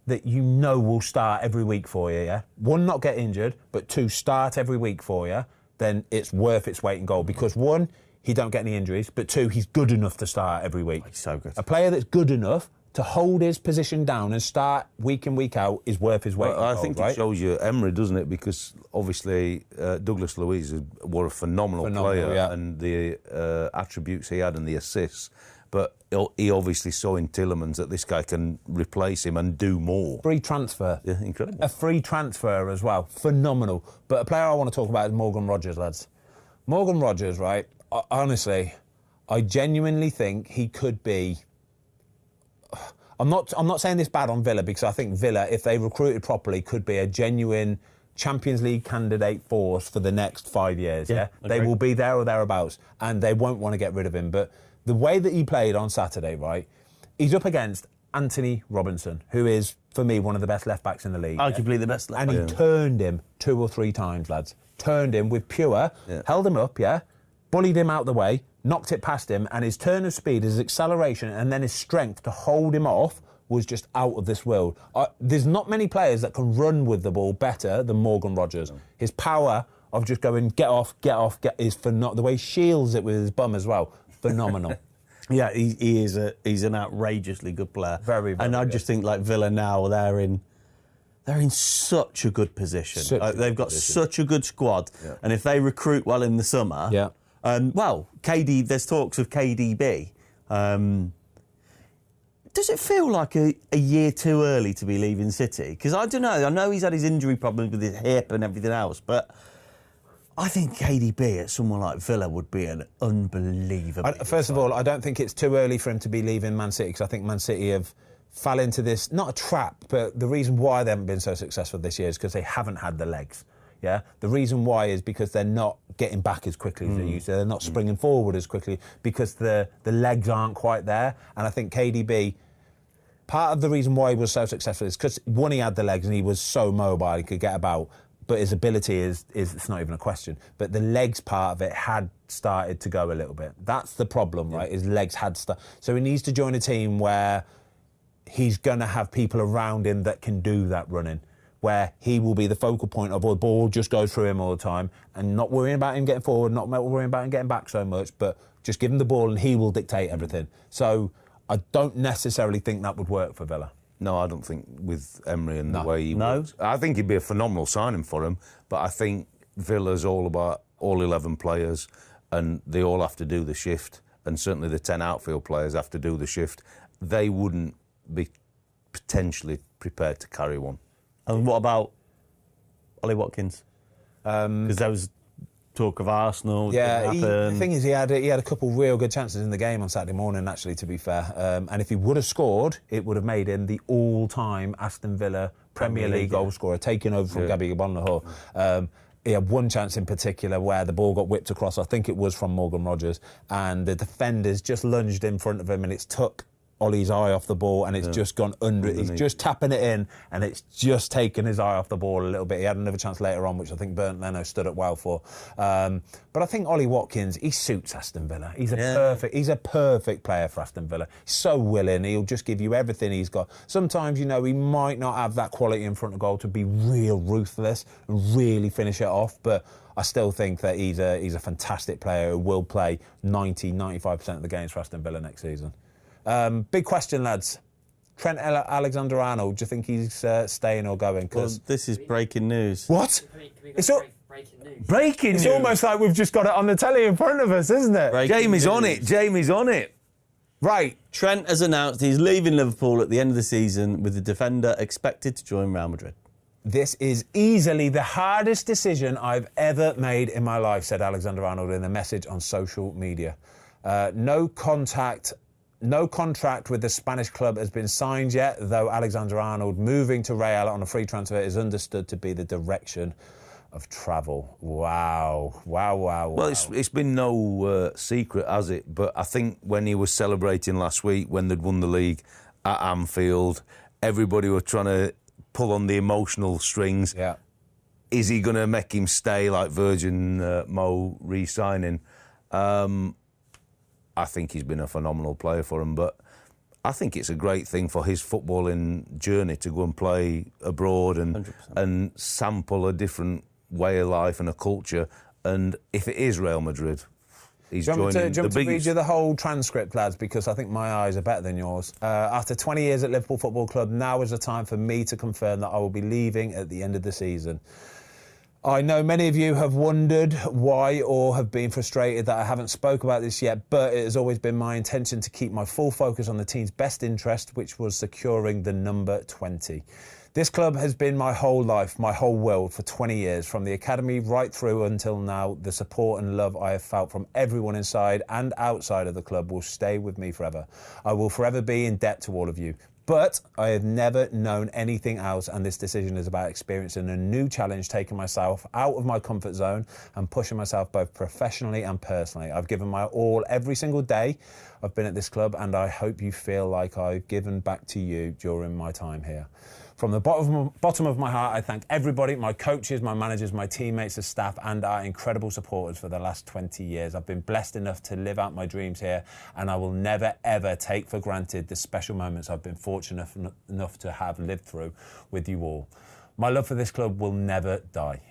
that you know will start every week for you, one, not get injured, but two, start every week for you, then it's worth its weight in gold. Because one, he don't get any injuries, but two, he's good enough to start every week. He's so good. A player that's good enough to hold his position down and start week in, week out is worth his weight in gold, I think right? it shows you Emery, doesn't it? Because obviously Douglas Luiz was a phenomenal player, and the attributes he had and the assists. But he obviously saw in Tillemans that this guy can replace him and do more. Free transfer. Yeah, incredible. A free transfer as well. Phenomenal. But a player I want to talk about is Morgan Rogers, lads. Morgan Rogers, right, honestly, I genuinely think he could be... I'm not saying this bad on Villa, because I think Villa, if they recruited properly, could be a genuine Champions League candidate force for the next 5 years, They will be there or thereabouts, and they won't want to get rid of him. But the way that he played on Saturday, right, he's up against Anthony Robertson, who is, for me, one of the best left-backs in the league. Arguably the best left And he turned him 2 or 3 times, lads. Turned him with pure, held him up, bullied him out the way, knocked it past him, and his turn of speed, his acceleration, and then his strength to hold him off was just out of this world. There's not many players that can run with the ball better than Morgan Rogers. His power of just going, get off, is phenomenal. The way he shields it with his bum as well, phenomenal. Yeah, he's an outrageously good player. Very, very and I good. just think, like, Villa now, they're in such a good position. They've got such a good squad, and if they recruit well in the summer, there's talks of KDB. Does it feel like a year too early to be leaving City? Because I don't know. I know he's had his injury problems with his hip and everything else, but I think KDB at someone like Villa would be an unbelievable... First of all, I don't think it's too early for him to be leaving Man City, because I think Man City have fell into this, not a trap, but the reason why they haven't been so successful this year is because they haven't had the legs. Yeah, the reason why is because they're not getting back as quickly as they used to. They're not springing forward as quickly because the legs aren't quite there. And I think KDB, part of the reason why he was so successful is because, one, he had the legs and he was so mobile, he could get about. But his ability is it's not even a question. But the legs part of it had started to go a little bit. That's the problem, right? His legs had started. So he needs to join a team where he's going to have people around him that can do that running, where he will be the focal point of, the ball just goes through him all the time, and not worrying about him getting forward, not worrying about him getting back so much, but just give him the ball and he will dictate everything. So I don't necessarily think that would work for Villa. No, I don't think with Emery and the way he works. I think he'd be a phenomenal signing for him, but I think Villa's all about all 11 players and they all have to do the shift, and certainly the 10 outfield players have to do the shift. They wouldn't be potentially prepared to carry one. And what about Ollie Watkins? Because there was talk of Arsenal. Yeah, the thing is, he had a couple of real good chances in the game on Saturday morning, actually, to be fair. And if he would have scored, it would have made him the all-time Aston Villa Premier League goal scorer, taking over from Gabby Gabon-Lahore. He had one chance in particular where the ball got whipped across, I think it was from Morgan Rogers, and the defenders just lunged in front of him and it's took Ollie's eye off the ball and it's just gone under it. He's just tapping it in and it's just taken his eye off the ball a little bit. He had another chance later on, which I think Bernd Leno stood up well for. But I think Ollie Watkins, he suits Aston Villa. He's a perfect player for Aston Villa. He's so willing. He'll just give you everything he's got. Sometimes, he might not have that quality in front of goal to be real ruthless and really finish it off, but I still think that he's a fantastic player who will play 95% of the games for Aston Villa next season. Big question, lads. Trent Alexander-Arnold, do you think he's staying or going? Well, this is breaking news. What? Can we It's go all breaking news? breaking. It's almost like we've just got it on the telly in front of us, isn't it? Jamie's on it. Jamie's on it. Right. Trent has announced he's leaving Liverpool at the end of the season, with the defender expected to join Real Madrid. This is easily the hardest decision I've ever made in my life, said Alexander-Arnold in a message on social media. No contract with the Spanish club has been signed yet, though Alexander-Arnold moving to Real on a free transfer is understood to be the direction of travel. Wow. Well, it's been no secret, has it? But I think when he was celebrating last week, when they'd won the league at Anfield, everybody was trying to pull on the emotional strings. Yeah. Is he going to make him stay like Virgin Mo re-signing? I think he's been a phenomenal player for him, but I think it's a great thing for his footballing journey to go and play abroad and sample a different way of life and a culture. And if it is Real Madrid, he's joining the biggest. Do you want me to read you the whole transcript, lads, because I think my eyes are better than yours. After 20 years at Liverpool Football Club, now is the time for me to confirm that I will be leaving at the end of the season. I know many of you have wondered why or have been frustrated that I haven't spoke about this yet, but it has always been my intention to keep my full focus on the team's best interest, which was securing the number 20. This club has been my whole life, my whole world for 20 years, from the academy right through until now. The support and love I have felt from everyone inside and outside of the club will stay with me forever. I will forever be in debt to all of you. But I have never known anything else, and this decision is about experiencing a new challenge, taking myself out of my comfort zone and pushing myself both professionally and personally. I've given my all every single day I've been at this club, and I hope you feel like I've given back to you during my time here. From the bottom of my heart, I thank everybody, my coaches, my managers, my teammates, the staff, and our incredible supporters for the last 20 years. I've been blessed enough to live out my dreams here, and I will never, ever take for granted the special moments I've been fortunate enough to have lived through with you all. My love for this club will never die.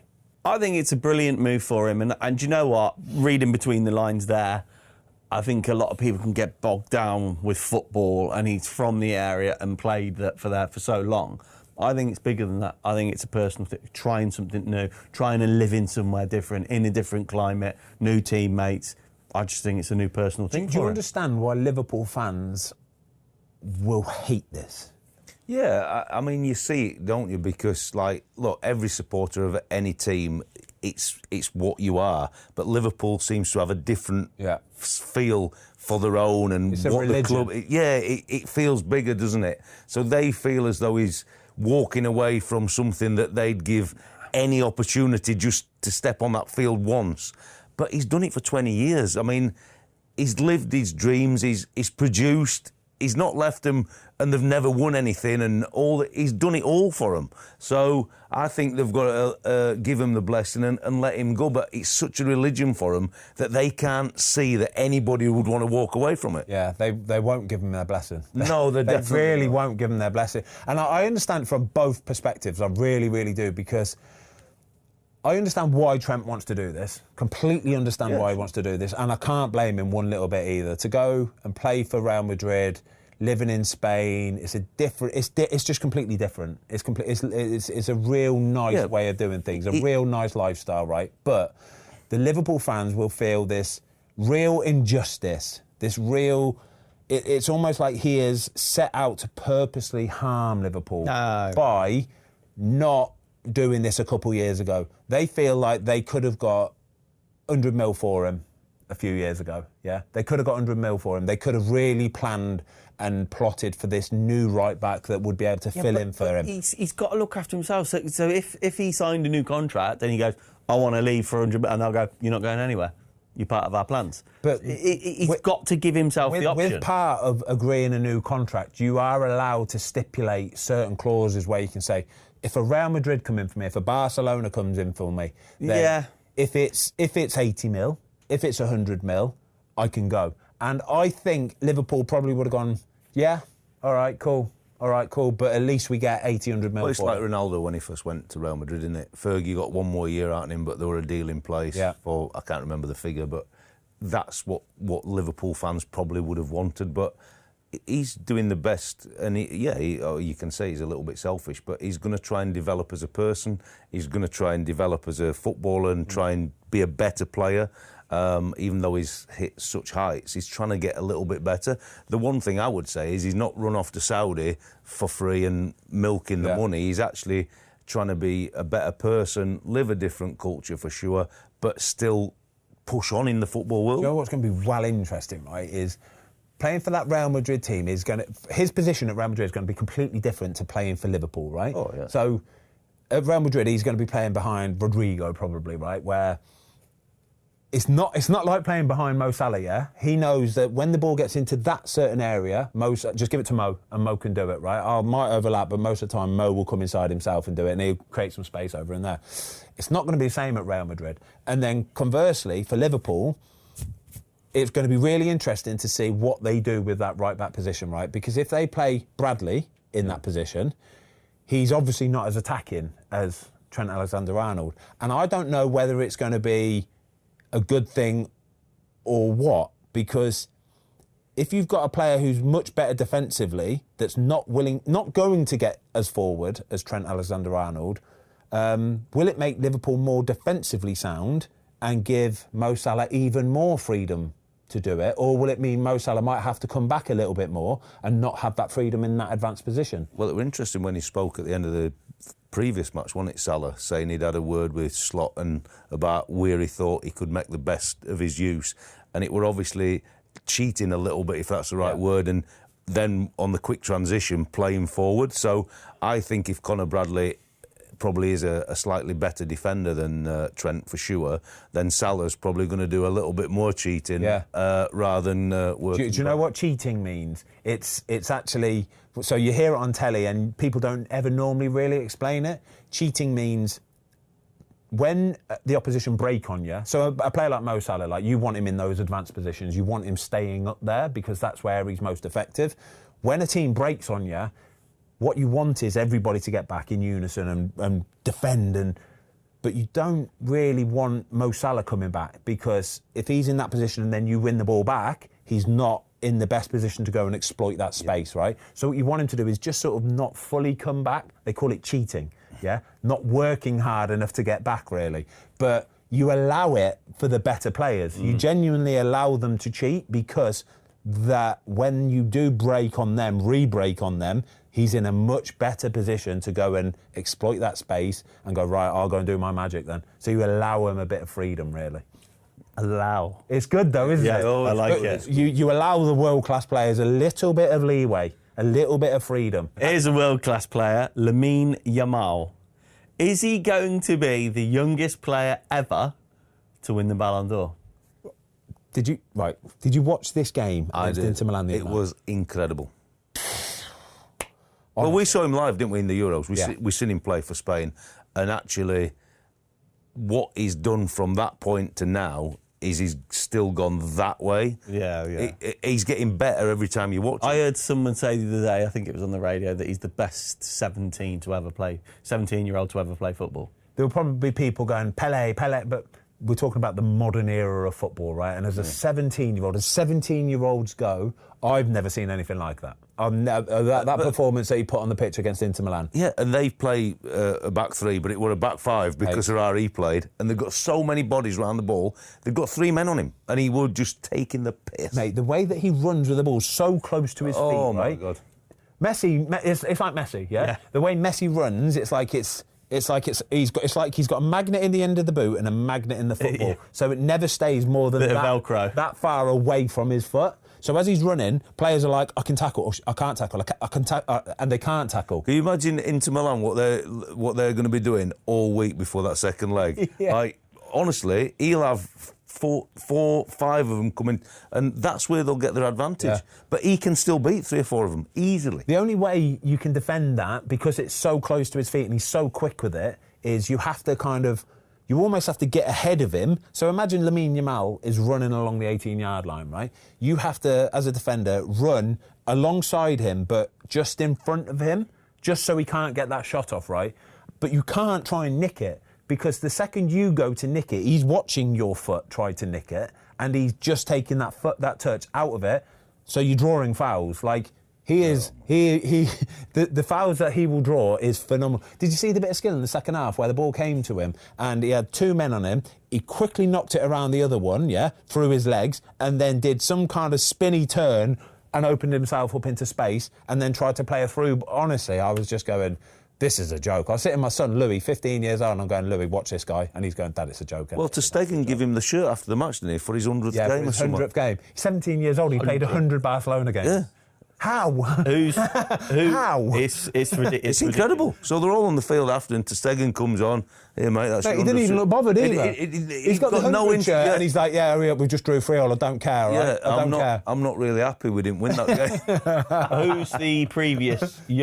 I think it's a brilliant move for him, and do you know what? Reading between the lines there, I think a lot of people can get bogged down with football, and he's from the area and played for so long. I think it's bigger than that. I think it's a personal thing, trying something new, trying to live in somewhere different, in a different climate, new teammates. I just think it's a new personal thing for him. Do you understand why Liverpool fans will hate this? Yeah, I mean, you see it, don't you? Because, look, every supporter of any team, it's what you are. But Liverpool seems to have a different feel for their own and it's what the club. It feels bigger, doesn't it? So they feel as though he's walking away from something that they'd give any opportunity just to step on that field once. But he's done it for 20 years. I mean, he's lived his dreams, he's produced, he's not left them and they've never won anything, and he's done it all for them. So I think they've got to give him the blessing and let him go. But it's such a religion for them that they can't see that anybody would want to walk away from it. Yeah, they won't give him their blessing. No, they really won't give him their blessing. And I understand from both perspectives. I really, really do, because I understand why Trent wants to do this. Completely understand why he wants to do this, and I can't blame him one little bit either. To go and play for Real Madrid, living in Spain, it's just completely different. It's a real nice way of doing things, a real nice lifestyle, right? But the Liverpool fans will feel this real injustice, this real. It's almost like he has set out to purposely harm Liverpool by not doing this a couple years ago. They feel like they could have got 100 mil for him a few years ago, yeah? They could have got 100 mil for him. They could have really planned and plotted for this new right-back that would be able to fill in for him. He's got to look after himself. So if he signed a new contract and he goes, I want to leave for 100 mil, and they'll go, you're not going anywhere. You're part of our plans. But he's got to give himself the option. With part of agreeing a new contract, you are allowed to stipulate certain clauses where you can say, if a Real Madrid come in for me, if a Barcelona comes in for me, then if it's 80 mil, if it's 100 mil, I can go. And I think Liverpool probably would have gone, all right, cool, but at least we get 80, 100 mil. Well, it's for like it. Ronaldo when he first went to Real Madrid, isn't it? Fergie got one more year out on him, but there were a deal in place for, I can't remember the figure, but that's what Liverpool fans probably would have wanted. But he's doing the best, and you can say he's a little bit selfish, but he's going to try and develop as a person. He's going to try and develop as a footballer and try and be a better player. Even though he's hit such heights, he's trying to get a little bit better. The one thing I would say is he's not run off to Saudi for free and milking the money. He's actually trying to be a better person, live a different culture for sure, but still push on in the football world. You know what's going to be well interesting, right, is playing for that Real Madrid team is going to... His position at Real Madrid is going to be completely different to playing for Liverpool, right? Oh, yeah. So at Real Madrid, he's going to be playing behind Rodrigo, probably, right, where it's not like playing behind Mo Salah, yeah? He knows that when the ball gets into that certain area, just give it to Mo, and Mo can do it, right? I might overlap, but most of the time, Mo will come inside himself and do it, and he'll create some space over in there. It's not going to be the same at Real Madrid. And then, conversely, for Liverpool, it's going to be really interesting to see what they do with that right-back position, right? Because if they play Bradley in that position, he's obviously not as attacking as Trent Alexander-Arnold. And I don't know whether it's going to be a good thing or what, because if you've got a player who's much better defensively, that's not going to get as forward as Trent Alexander-Arnold, will it make Liverpool more defensively sound and give Mo Salah even more freedom to do it? Or will it mean Mo Salah might have to come back a little bit more and not have that freedom in that advanced position? Well, it was interesting when he spoke at the end of the previous match, wasn't it, Salah, saying he'd had a word with Slot and about where he thought he could make the best of his use. And it were obviously cheating a little bit, if that's the right word, and then on the quick transition, playing forward. So I think if Conor Bradley probably is a slightly better defender than Trent for sure, then Salah's probably going to do a little bit more cheating rather than working. Do you know what cheating means? It's actually... So you hear it on telly and people don't ever normally really explain it. Cheating means when the opposition break on you, so a player like Mo Salah, like you want him in those advanced positions, you want him staying up there because that's where he's most effective. When a team breaks on you, what you want is everybody to get back in unison and defend, but you don't really want Mo Salah coming back, because if he's in that position and then you win the ball back, he's not in the best position to go and exploit that space, right? So what you want him to do is just sort of not fully come back. They call it cheating, yeah? Not working hard enough to get back, really. But you allow it for the better players. You genuinely allow them to cheat, because that when you do break on them, re-break on them, he's in a much better position to go and exploit that space and go, right, I'll go and do my magic then. So you allow him a bit of freedom, really. Allow. It's good though, isn't it? Yeah, I like it. You allow the world-class players a little bit of leeway, a little bit of freedom. Here's a world-class player, Lamine Yamal. Is he going to be the youngest player ever to win the Ballon d'Or? Did you watch this game I against did. Inter Milan? It was incredible. Well, we saw him live, didn't we, in the Euros? We seen him play for Spain, and actually, what he's done from that point to now is he's still gone that way. Yeah. He's getting better every time you watch him. I heard someone say the other day, I think it was on the radio, that he's the best 17-year-old to ever play football. There will probably be people going, Pele, but we're talking about the modern era of football, right? And as a 17-year-old, as 17-year-olds go, I've never seen anything like that. That performance that he put on the pitch against Inter Milan. Yeah, and they play a back three, but it were a back five because of how he played. And they've got so many bodies around the ball. They've got 3 men on him, and he would just taking the piss. Mate, the way that he runs with the ball so close to his feet, Oh, my right? God. Messi, it's like Messi, yeah? The way Messi runs, it's like he's got a magnet in the end of the boot and a magnet in the football, Yeah. so it never stays more than Bit of Velcro. that far away from his foot. So as he's running, players are like, I can tackle, or I can't tackle, and they can't tackle. Can you imagine Inter Milan what they're going to be doing all week before that second leg? Yeah. Like, honestly, he'll have 4, 5 of them coming, and that's where they'll get their advantage. Yeah. But he can still beat 3 or 4 of them easily. The only way you can defend that, because it's so close to his feet and he's so quick with it, is you have to you almost have to get ahead of him. So imagine Lamine Yamal is running along the 18-yard line, right? You have to, as a defender, run alongside him, but just in front of him, just so he can't get that shot off, right? But you can't try and nick it, because the second you go to nick it, he's watching your foot try to nick it, and he's just taking that touch out of it. So you're drawing fouls. Like, the fouls that he will draw is phenomenal. Did you see the bit of skill in the second half where the ball came to him and he had 2 men on him? He quickly knocked it around the other one, through his legs, and then did some kind of spinny turn and opened himself up into space and then tried to play a through. Honestly, I was just going, this is a joke. I was sitting with my son, Louis, 15 years old, and I'm going, Louis, watch this guy. And he's going, Dad, it's a joke. Well, Ter Stegen give him the shirt after the match, didn't he, for his 100th for game or his something? 100th game. He's 17 years old. He played 100 Barcelona games. Yeah. How? How? It's ridiculous. It's incredible. So they're all on the field after, and Ter Stegen comes on. Hey, mate, that's Mate, your he didn't 100th even look bothered either. He's got the no 100 shirt, yeah. and he's like, yeah, hurry up, we just drew 3-all. I don't care, right? Yeah, I don't care. I'm not really happy we didn't win that game.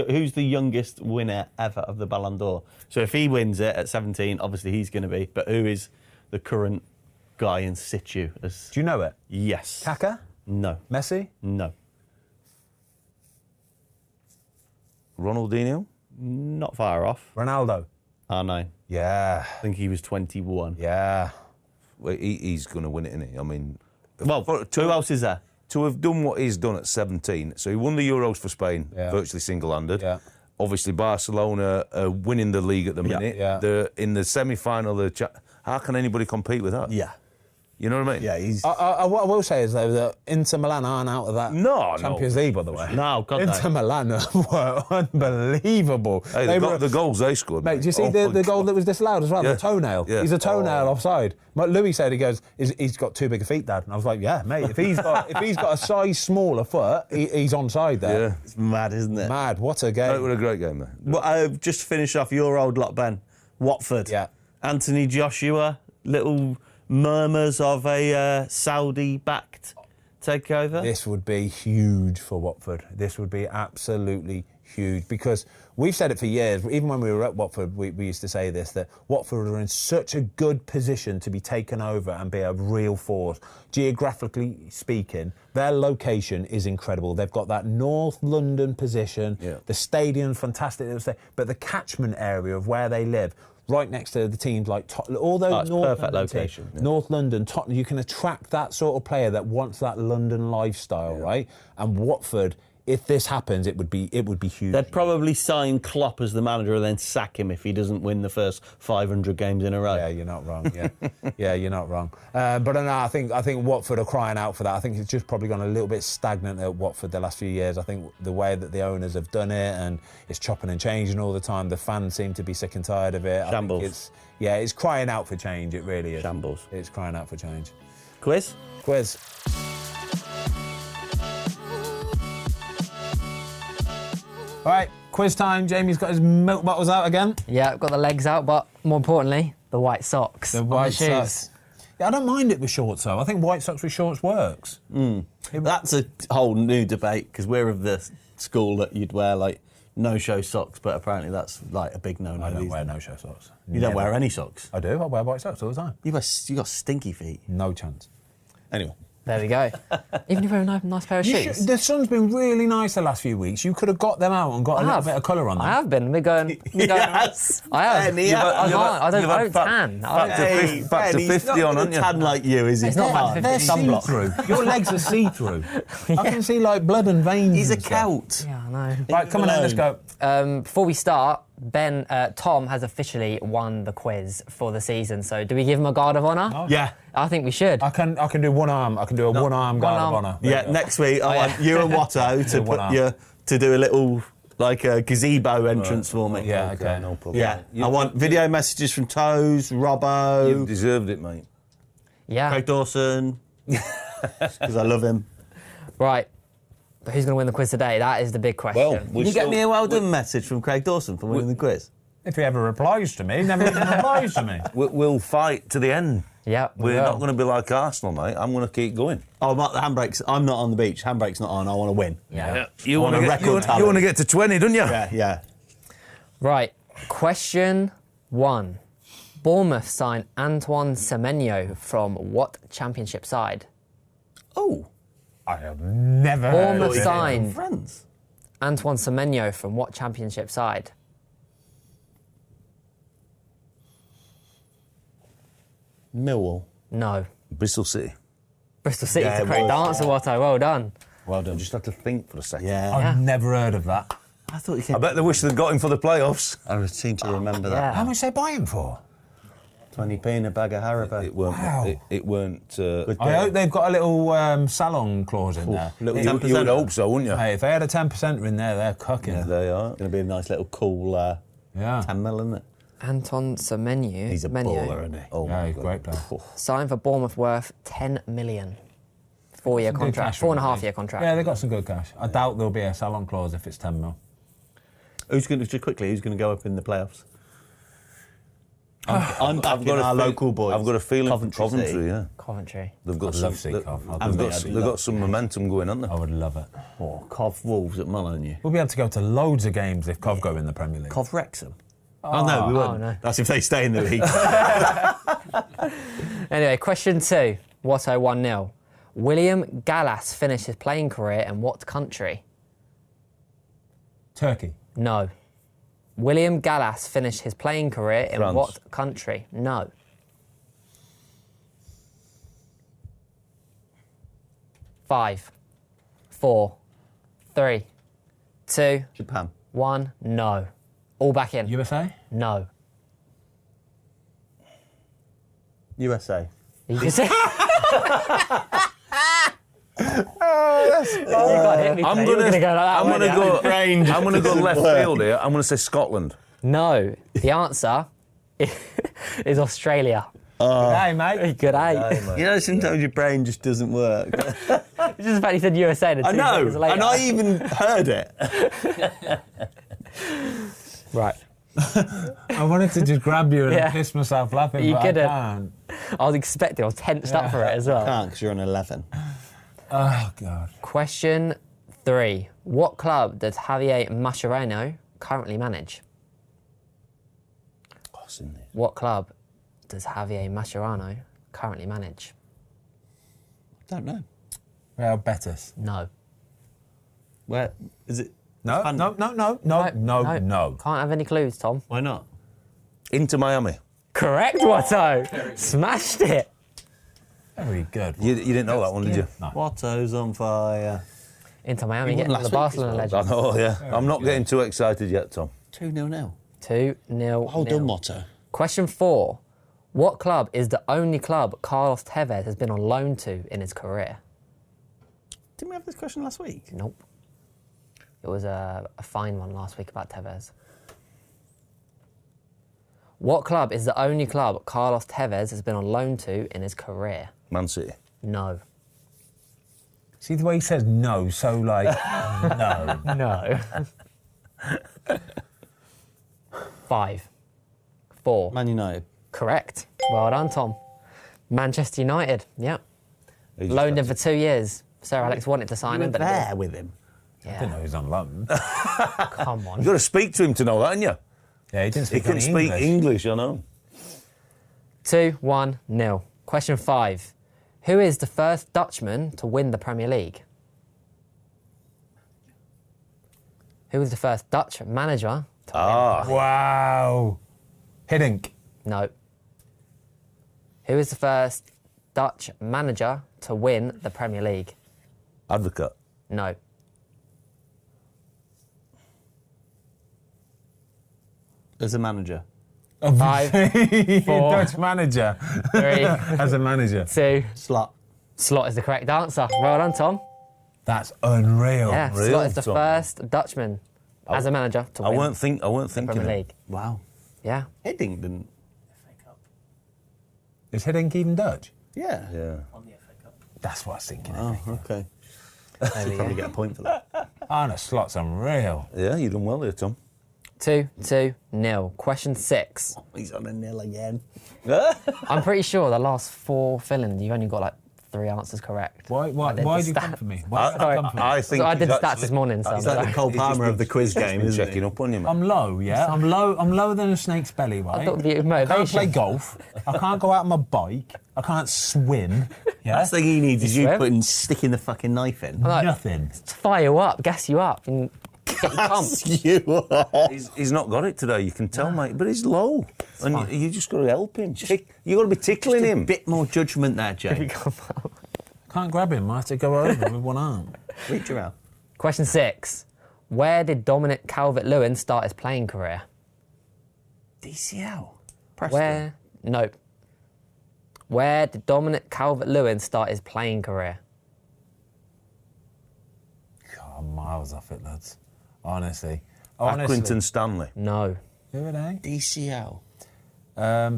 Who's the youngest winner ever of the Ballon d'Or? So if he wins it at 17, obviously he's going to be. But who is the current guy in situ? Do you know it? Yes. Kaka? No. Messi? No. Ronaldinho? Not far off. Ronaldo? R9. Yeah. I think he was 21. Yeah. Well, he's going to win it, isn't he? I mean... Well, who else is there? To have done what he's done at 17, so he won the Euros for Spain, virtually single-handed. Yeah. Obviously, Barcelona are winning the league at the minute. Yeah. They're in the semi-final. How can anybody compete with that? Yeah. You know what I mean? Yeah, he's... What I will say is, though, that Inter Milan aren't out of that Champions League, by the way. No, God, no. Inter Milan were unbelievable. Hey, the goals they scored. Mate, do you see the goal that was disallowed as well? Yeah. The toenail. Yeah. He's a toenail offside. Like Louis said, he goes, he's got too big a feet, Dad. And I was like, yeah, mate, if he's got a size smaller foot, he's onside there. Yeah. It's mad, isn't it? Mad, what a game. It was a great game, there. Well, just to finish off your old lot, Ben. Watford. Yeah. Anthony Joshua, little murmurs of a Saudi-backed takeover. This would be huge for Watford. This would be absolutely huge, because we've said it for years. Even when we were at Watford, we used to say this, that Watford are in such a good position to be taken over and be a real force. Geographically speaking, their location is incredible. They've got that North London position. Yeah. The stadium's fantastic, but the catchment area of where they live, right next to the teams like Tottenham, all those perfect location. North London, Tottenham, you can attract that sort of player that wants that London lifestyle, right? And Watford, if this happens, it would be huge. They'd probably sign Klopp as the manager and then sack him if he doesn't win the first 500 games in a row. Yeah, you're not wrong. Yeah, yeah, you're not wrong. But no, I think Watford are crying out for that. I think it's just probably gone a little bit stagnant at Watford the last few years. I think the way that the owners have done it, and it's chopping and changing all the time. The fans seem to be sick and tired of it. Shambles. I think it's crying out for change. It really is. Shambles. It's crying out for change. Quiz? Quiz. All right, quiz time. Jamie's got his milk bottles out again. Yeah, I've got the legs out, but more importantly, the white socks. The on white shoes. socks. Yeah, I don't mind it with shorts, though. I think white socks with shorts works. That's a whole new debate because we're of the school that you'd wear like no-show socks, but apparently that's like a big no-no. I don't these wear days. no-show socks. You don't wear any socks. I do. I wear white socks all the time. You got stinky feet. No chance. Anyway, There we go. Even if you wear a nice pair of shoes. The sun's been really nice the last few weeks. You could have got them out and got a little bit of colour on them. I have been. We're going. yes, I have. Ben, yeah. I don't tan. Back to 50 on, aren't you? Tan like you, is he? It's not back to They're 50 sunblock. see-through. Your legs are see-through. I can see like blood and veins. He's a and stuff. Celt. Yeah, I know. Right, come on then, let's go. Before we start, Tom has officially won the quiz for the season. So do we give him a guard of honour? Yeah. I think we should. I can do one arm. I can do a one-arm guard of arm. honour. Yeah, next week I want you and Watto to one put arm. to do a little like a gazebo entrance for me. Yeah, okay. No problem. Yeah. I want video messages from Toes, Robbo, You've deserved it, mate. Yeah. Craig Dawson, because I love him. Right. But who's going to win the quiz today? That is the big question. Well, Did you get me a well done message from Craig Dawson for winning the quiz? If he ever replies to me, never even replies to me. We'll fight to the end. Yeah, we We're will. not going to be like Arsenal, mate. I'm going to keep going. Oh, but the handbrakes. I'm not on the beach. Handbrake's not on. I want to win. Yeah. You want want a to record talent. you want to get to 20, don't you? Yeah. Right. Question 1. Bournemouth signed Antoine Semenyo from what championship side? Oh, I have never Bournemouth heard of it. signed friends. Antoine Semenyo from what championship side? Millwall. No. Bristol City. Bristol City's Yeah, the correct well- answer, Watto. Well done. Well done. Just had to think for a second. Yeah. I've never heard of that. I thought you I came. bet they wish they'd got him for the playoffs. I seem to remember Yeah. How much they buy him for? that. 20p in a bag of Haribo. It weren't. Wow. It weren't. Good I deal. hope they've got a little salon clause in there. little You 10%. would hope so, wouldn't you? Hey, if they had a 10% in there, they're cooking. They are. Going to be a nice little cool Yeah. 10 mil, isn't it? Anton Semenyo. He's a baller, isn't he? Oh, Yeah, my he's a God. great player. Signed for Bournemouth worth 10 million. 4-year Good contract. cash, 4.5-year contract. Yeah, they've got some good cash. I doubt there'll be a salon clause if it's 10 mil. Who's going to just quickly? Who's going to go up in the playoffs? I'm backing our local boys. I've got a feeling Coventry City. yeah. Coventry. They've got I'd some. love to see They've Cov. got, I'd love they've got some momentum going, haven't they? I would love it. Oh, Cov Wolves at Molineux. We'll be able to go to loads of games if Cov go in the Premier League. Cov Wrexham. Oh, no, we wouldn't. no. That's if they stay in the league. Anyway, question 2. Watto 1-0. William Gallas finished his playing career in what country? Turkey. No. William Gallas finished his playing career in France. what country? No. Five, 4, 3, 2, Japan. 1. No. All back in. USA? No. USA. You see? I'm gonna go. Range I'm gonna go doesn't left work. field here. I'm gonna say Scotland. No. The answer is Australia. Hey, mate. Good eye. You know, sometimes your brain just doesn't work. It's just the fact he said USA. I know, and I even heard it. Right. I wanted to just grab you and Yeah. piss myself laughing, You but couldn't. I can't. I was expecting, I was tensed up for it as well. Can't, because you're on 11. Oh, God. Question 3. What club does Javier Mascherano currently manage? Oh, it's in there. What club does Javier Mascherano currently manage? Don't know. Real Betis. No. Where is it? No, Fun- no. Can't have any clues, Tom. Why not? Into Miami. Correct, Watto. Smashed it. Very good. You didn't know that one, did you? No. Watto's on fire. Into Miami, He won getting last the week Barcelona as well. legend. I know. Yeah. I'm not getting too excited yet, Tom. 2-0 now. 2-0. Well done, Watto. Question 4. What club is the only club Carlos Tevez has been on loan to in his career? Didn't we have this question last week? Nope. It was a fine one last week about Tevez. What club is the only club Carlos Tevez has been on loan to in his career? Man City. No. See the way he says no, so like, no. No. 5, 4. Man United. Correct. Well done, Tom. Manchester United. Yep. He just Loaned had him for 2 years. Sir Alex wanted to sign him, but there with him. I didn't know he was on loan. come on. You've got to speak to him to know that, haven't you? Yeah, he didn't He speak couldn't any speak English, I know. 2-1-0. Question 5. Who is the first Dutchman to win the Premier League? Who was the first Dutch manager to Wow. Hiddink. No. Who is the first Dutch manager to win the Premier League? Advocate. No. As a manager. 5, 4, Dutch manager. 3, As a manager. 2. Slot. Slot is the correct answer. Well done, Tom. That's unreal. Yeah, Real, Slot is the Tom. first Dutchman as a manager to I win weren't thinking the Premier of it. League. Wow. Yeah. Hiddink didn't. Is Hiddink even Dutch? Yeah. Yeah. On the FA Cup. That's what I was thinking. Oh, okay. There we Probably go. get a point for that. Oh, no, Slot's unreal. Yeah, you've done well there, Tom. 2-2-0. Question 6. He's on a nil again. I'm pretty sure the last 4 fill-ins, you've only got like 3 answers correct. Why I did do the you stat- come for me? Why do Sorry. you come for me? I think So I did he's the stats actually- this morning, so He's like the Cole He's just Palmer been- of the quiz he's just game, been isn't checking he? up on you, man. I'm low, yeah? I'm lower than a snake's belly, right? I thought it'd be I can't motivation. play golf. I can't go out on my bike. I can't swim. Yeah? Last thing he needs is you swim? sticking the fucking knife in. Like, Nothing. to fire you up, gas you up, and get you pumped. You are. He's not got it today, you can tell, mate. But he's low. And you just got to help him. You've got to be tickling A him. bit more judgment there, Jay. Can't grab him. I have to go over with one arm. Reach around. Question 6. Where did Dominic Calvert-Lewin start his playing career? DCL. Preston. Where? Nope. Where did Dominic Calvert-Lewin start his playing career? God, I'm miles off it, lads. Honestly. Accrington Stanley. No. Who are they? DCL.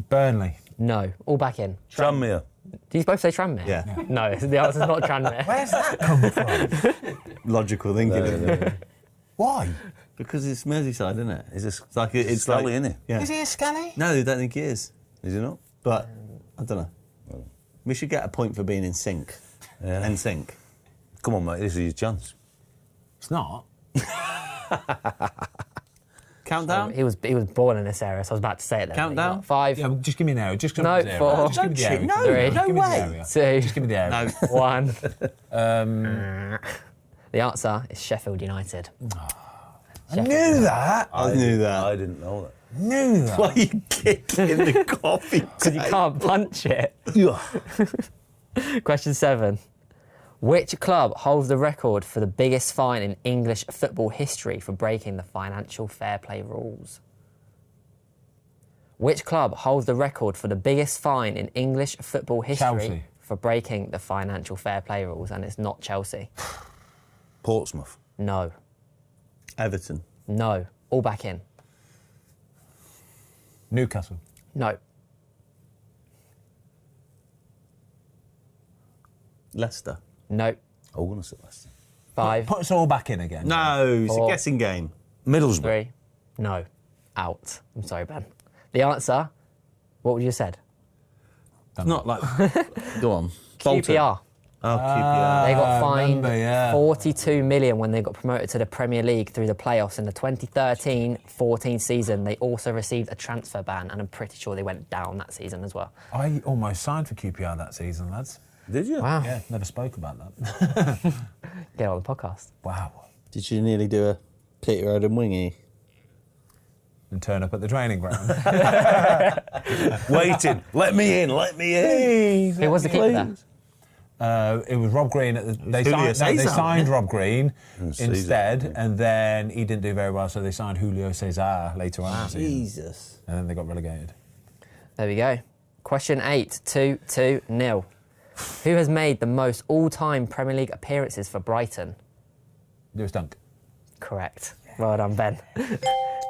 Burnley. No. All back in. Tranmere. Do you both say Tranmere? Yeah. No, the answer's not Tranmere. Where's that come from? Logical thinking, isn't it? Why? Because it's Merseyside, isn't it? Is this It's like it's Scally, like, isn't it? Yeah. Is he a scally? No, I don't think he is. Is he not? But I don't know. We should get a point for being in sync. Yeah. In sync. Come on, mate, this is your chance. It's not. Countdown. He was born in this area, so I was about to say it then. Countdown? You got 5, Yeah, just give me an area. Just give No, me the area. 4. Just give me the area. No, Three. Just give me the way. area. 2, Just give me the area. No. 1. The answer is Sheffield United. I knew that. I knew that. I didn't know that. Knew that. Why are you kicking the coffee? Because you can't punch it. Question 7. Which club holds the record for the biggest fine in English football history for breaking the financial fair play rules? Which club holds the record for the biggest fine in English football history Chelsea. for breaking the financial fair play rules? And it's not Chelsea. Portsmouth. No. Everton. No. All back in. Newcastle. No. Leicester. No. I'm going to say Leicester. 5, Put us all back in again. No, it's a 4. guessing game. Middlesbrough. 3. No. Out. I'm sorry, Ben. The answer, what would you have said? It's not like. Go on. Bolton. QPR. Oh, QPR. They got fined remember, yeah. 42 million when they got promoted to the Premier League through the playoffs in the 2013-14 season. They also received a transfer ban, and I'm pretty sure they went down that season as well. I almost signed for QPR that season, lads. Did you? Wow. Yeah, never spoke about that. Get on the podcast. Wow. Did you nearly do a Peter Odom wingy? And turn up at the training ground. Waiting. Let me in. Let me in. Who was the keeper there? It was Rob Green. They Julio signed, Cesar, signed Rob Green Cesar, instead, yeah. and then he didn't do very well, so they signed Julio Cesar later on in the season. Jesus. And then they got relegated. There we go. Question 8, 2-0. Who has made the most all-time Premier League appearances for Brighton? Lewis Dunk. Correct. Well done, Ben.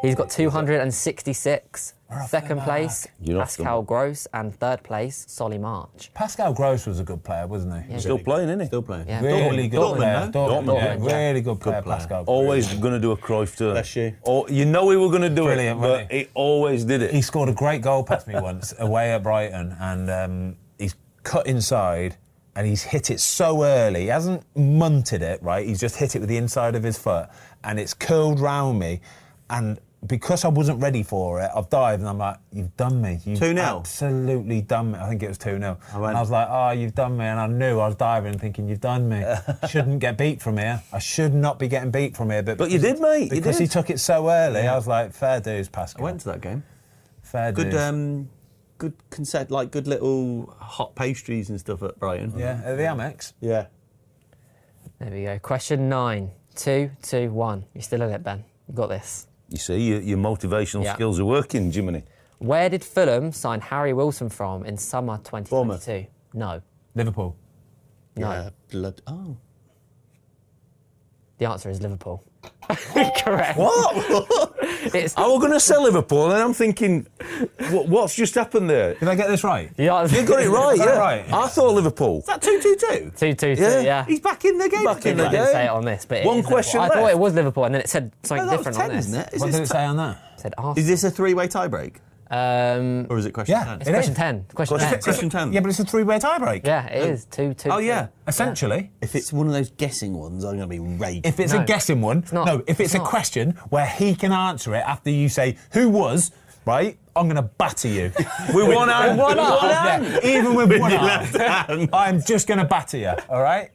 He's got 266. Second place, You're off Pascal Gross, and third place, Solly March. Pascal Gross was a good player, wasn't he? Yeah. Still playing, isn't he? Still playing. Yeah. Really good Dortmund, player. no? Dortmund, yeah, really good player, player. Pascal Gross. Always going to do a Cruyff turn. Bless you. Oh, you know he were going to do Brilliant, it, but wasn't he always did it. He scored a great goal past me once away at Brighton, and he's cut inside and he's hit it so early. He hasn't munted it, right? He's just hit it with the inside of his foot and it's curled round me. And because I wasn't ready for it, I've dived and I'm like, you've done me. You've 2-0? absolutely done me. I think it was 2-0. And went- I was like, oh, you've done me. And I knew I was diving and thinking, you've done me. Shouldn't get beat from here. I should not be getting beat from here. But you did, mate. You Because did. he took it so early, I was like, fair dues, Pascal. I went to that game. Fair Good, dues. good concept, like good little hot pastries and stuff at Brighton. Yeah, at the Amex. Yeah. There we go. Question 9. 2, 2, 1. You're still in it, Ben. You got this. You see, your motivational Yeah. skills are working, Jiminy. Where did Fulham sign Harry Wilson from in summer 2022? No. Liverpool. No. Yeah, blood. Oh. The answer is Liverpool. Correct. What? It's, I was going to sell Liverpool, and I'm thinking, what's just happened there? Did I get this right? You got it right, Is that yeah. right? I thought Liverpool. Is that 2-2-2? 2-2-2, Yeah. yeah. He's back in the game. Back in the I didn't game. say it on this, but it One is Liverpool. question I thought left. it was Liverpool, and then it said something No, that different was 10, on this. isn't it? Is What this did it say on that? It said Arsenal. Is this a three-way tiebreak? Or is it question Yeah, 10? it Question is. 10. Question 10. Question 10. Yeah, but it's a three-way tiebreak. Yeah, it is. 2-2. Oh, yeah. Essentially. If it's one of those guessing ones, I'm going to be raging. If it's No. a guessing one, not. no, if it's It's a not. question where he can answer it after you say, who was, right, I'm going to batter you. With one hand. one hand. Yeah, even with one hand. I'm just going to batter you, all right?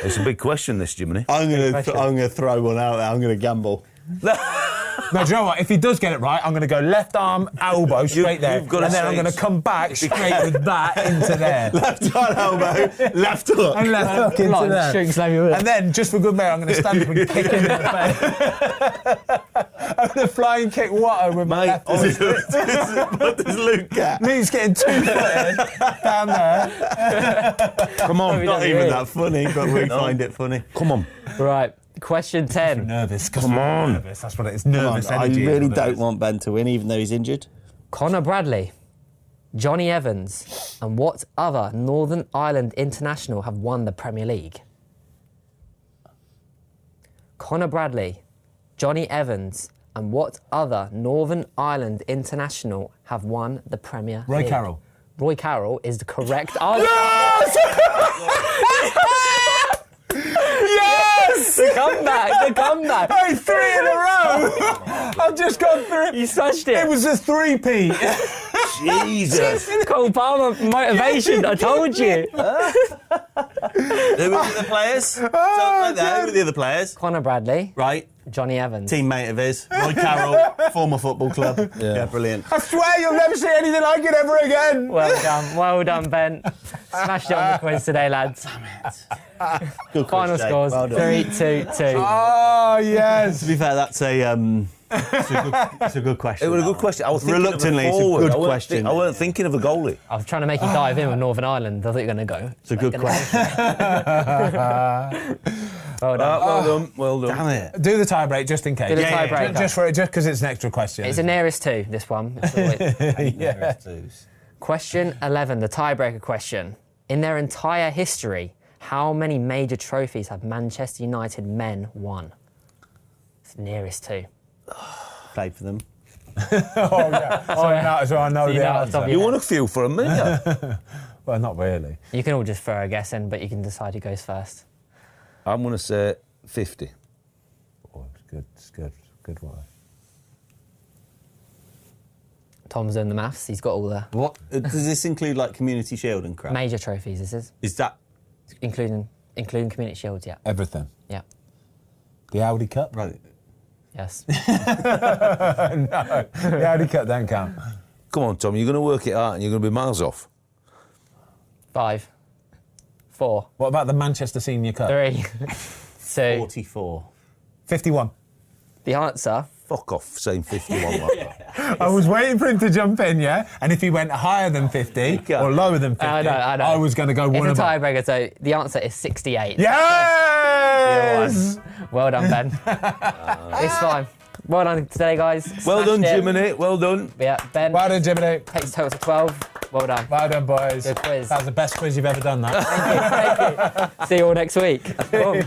It's a big question, this, Jiminy. I'm going to throw one out there. I'm going to gamble. No, do you know what? If he does get it right, I'm going to go left arm, elbow, straight there. you've got to and then say I'm going to it's- come back straight with that into there. Left arm elbow, left hook. And left hook into Like, there. shooting slam you with. And then, just for good measure, I'm going to stand up and kick him in the face. I'm going to fly and kick Watto with my left foot. What does Luke get? Lee's getting 2-footed down there. Come on. we Not don't even really. that funny, but we find it funny. Come on. Right. Question 10. Nervous. Come on. Nervous. That's what it is. Nervous I energy. is really what it don't is. want Ben to win, even though he's injured. Connor Bradley, Johnny Evans, and what other Northern Ireland international have won the Premier League? Connor Bradley, Johnny Evans, and what other Northern Ireland international have won the Premier Roy League? Carroll. Roy Carroll is the correct answer. Yes! The comeback. Hey, 3 in a row! I've just gone through. You smashed it. It was a three-peat. Jesus. Cole Palmer motivation. I told you. Who were the players? Who were the other players? Connor Bradley, Right. Johnny Evans. Teammate of his. Roy Carroll, former football club. Yeah, brilliant. I swear you'll never see anything like it ever again. Well done, Ben. Smashed it on the quiz today, lads. Good Final question, scores: Well done. 3-2-2. Oh, yes. To be fair, that's it's a good question. It was a good question. I was thinking Reluctantly, of it's a a forward. good I weren't question. I weren't thinking of a goalie. I was trying to make you dive in with Northern Ireland. I thought you were going to go. It's a good question. Well done. Well done. Well done. Damn it. Do the tie-break just in case. Do the Yeah, yeah, tiebreaker. Just because it's an extra question. It's a nearest two, this one. It's always- Question 11, the tiebreaker question. In their entire history, how many major trophies have Manchester United men won? It's nearest two. Played for them. Oh, yeah. So I know So you the know off the answer. top of You your won a few for him, didn't you? Well, not really. You can all just throw a guess in, but you can decide who goes first. I'm going to say 50. Oh, it's good. It's good. Good one. Tom's doing the maths. He's got all the What does this include? Like Community Shield and crap? major trophies, this is. Is that Including Community Shields, yeah. Everything. Yeah. The Audi Cup? right? Yes. No. The Audi Cup don't count. Come on, Tom. You're going to work it out and you're going to be miles off. 5, 4, What about the Manchester Senior Cup? 3, 2. 44. 51. The answer. Fuck off saying 51 like that. I was waiting for him to jump in, yeah? And if he went higher than 50 or lower than 50, I know. I was going to go one It's a above. tiebreaker, so the answer is 68. Yes! Well done, Ben. It's fine. Well done today, guys. Well done, Smashed it. Jiminy. Well done. Yeah, Ben. Well done, Jiminy. Takes total to 12. Well done. Well done, boys. Good quiz. That was the best quiz you've ever done, that. Thank you. See you all next week. Boom.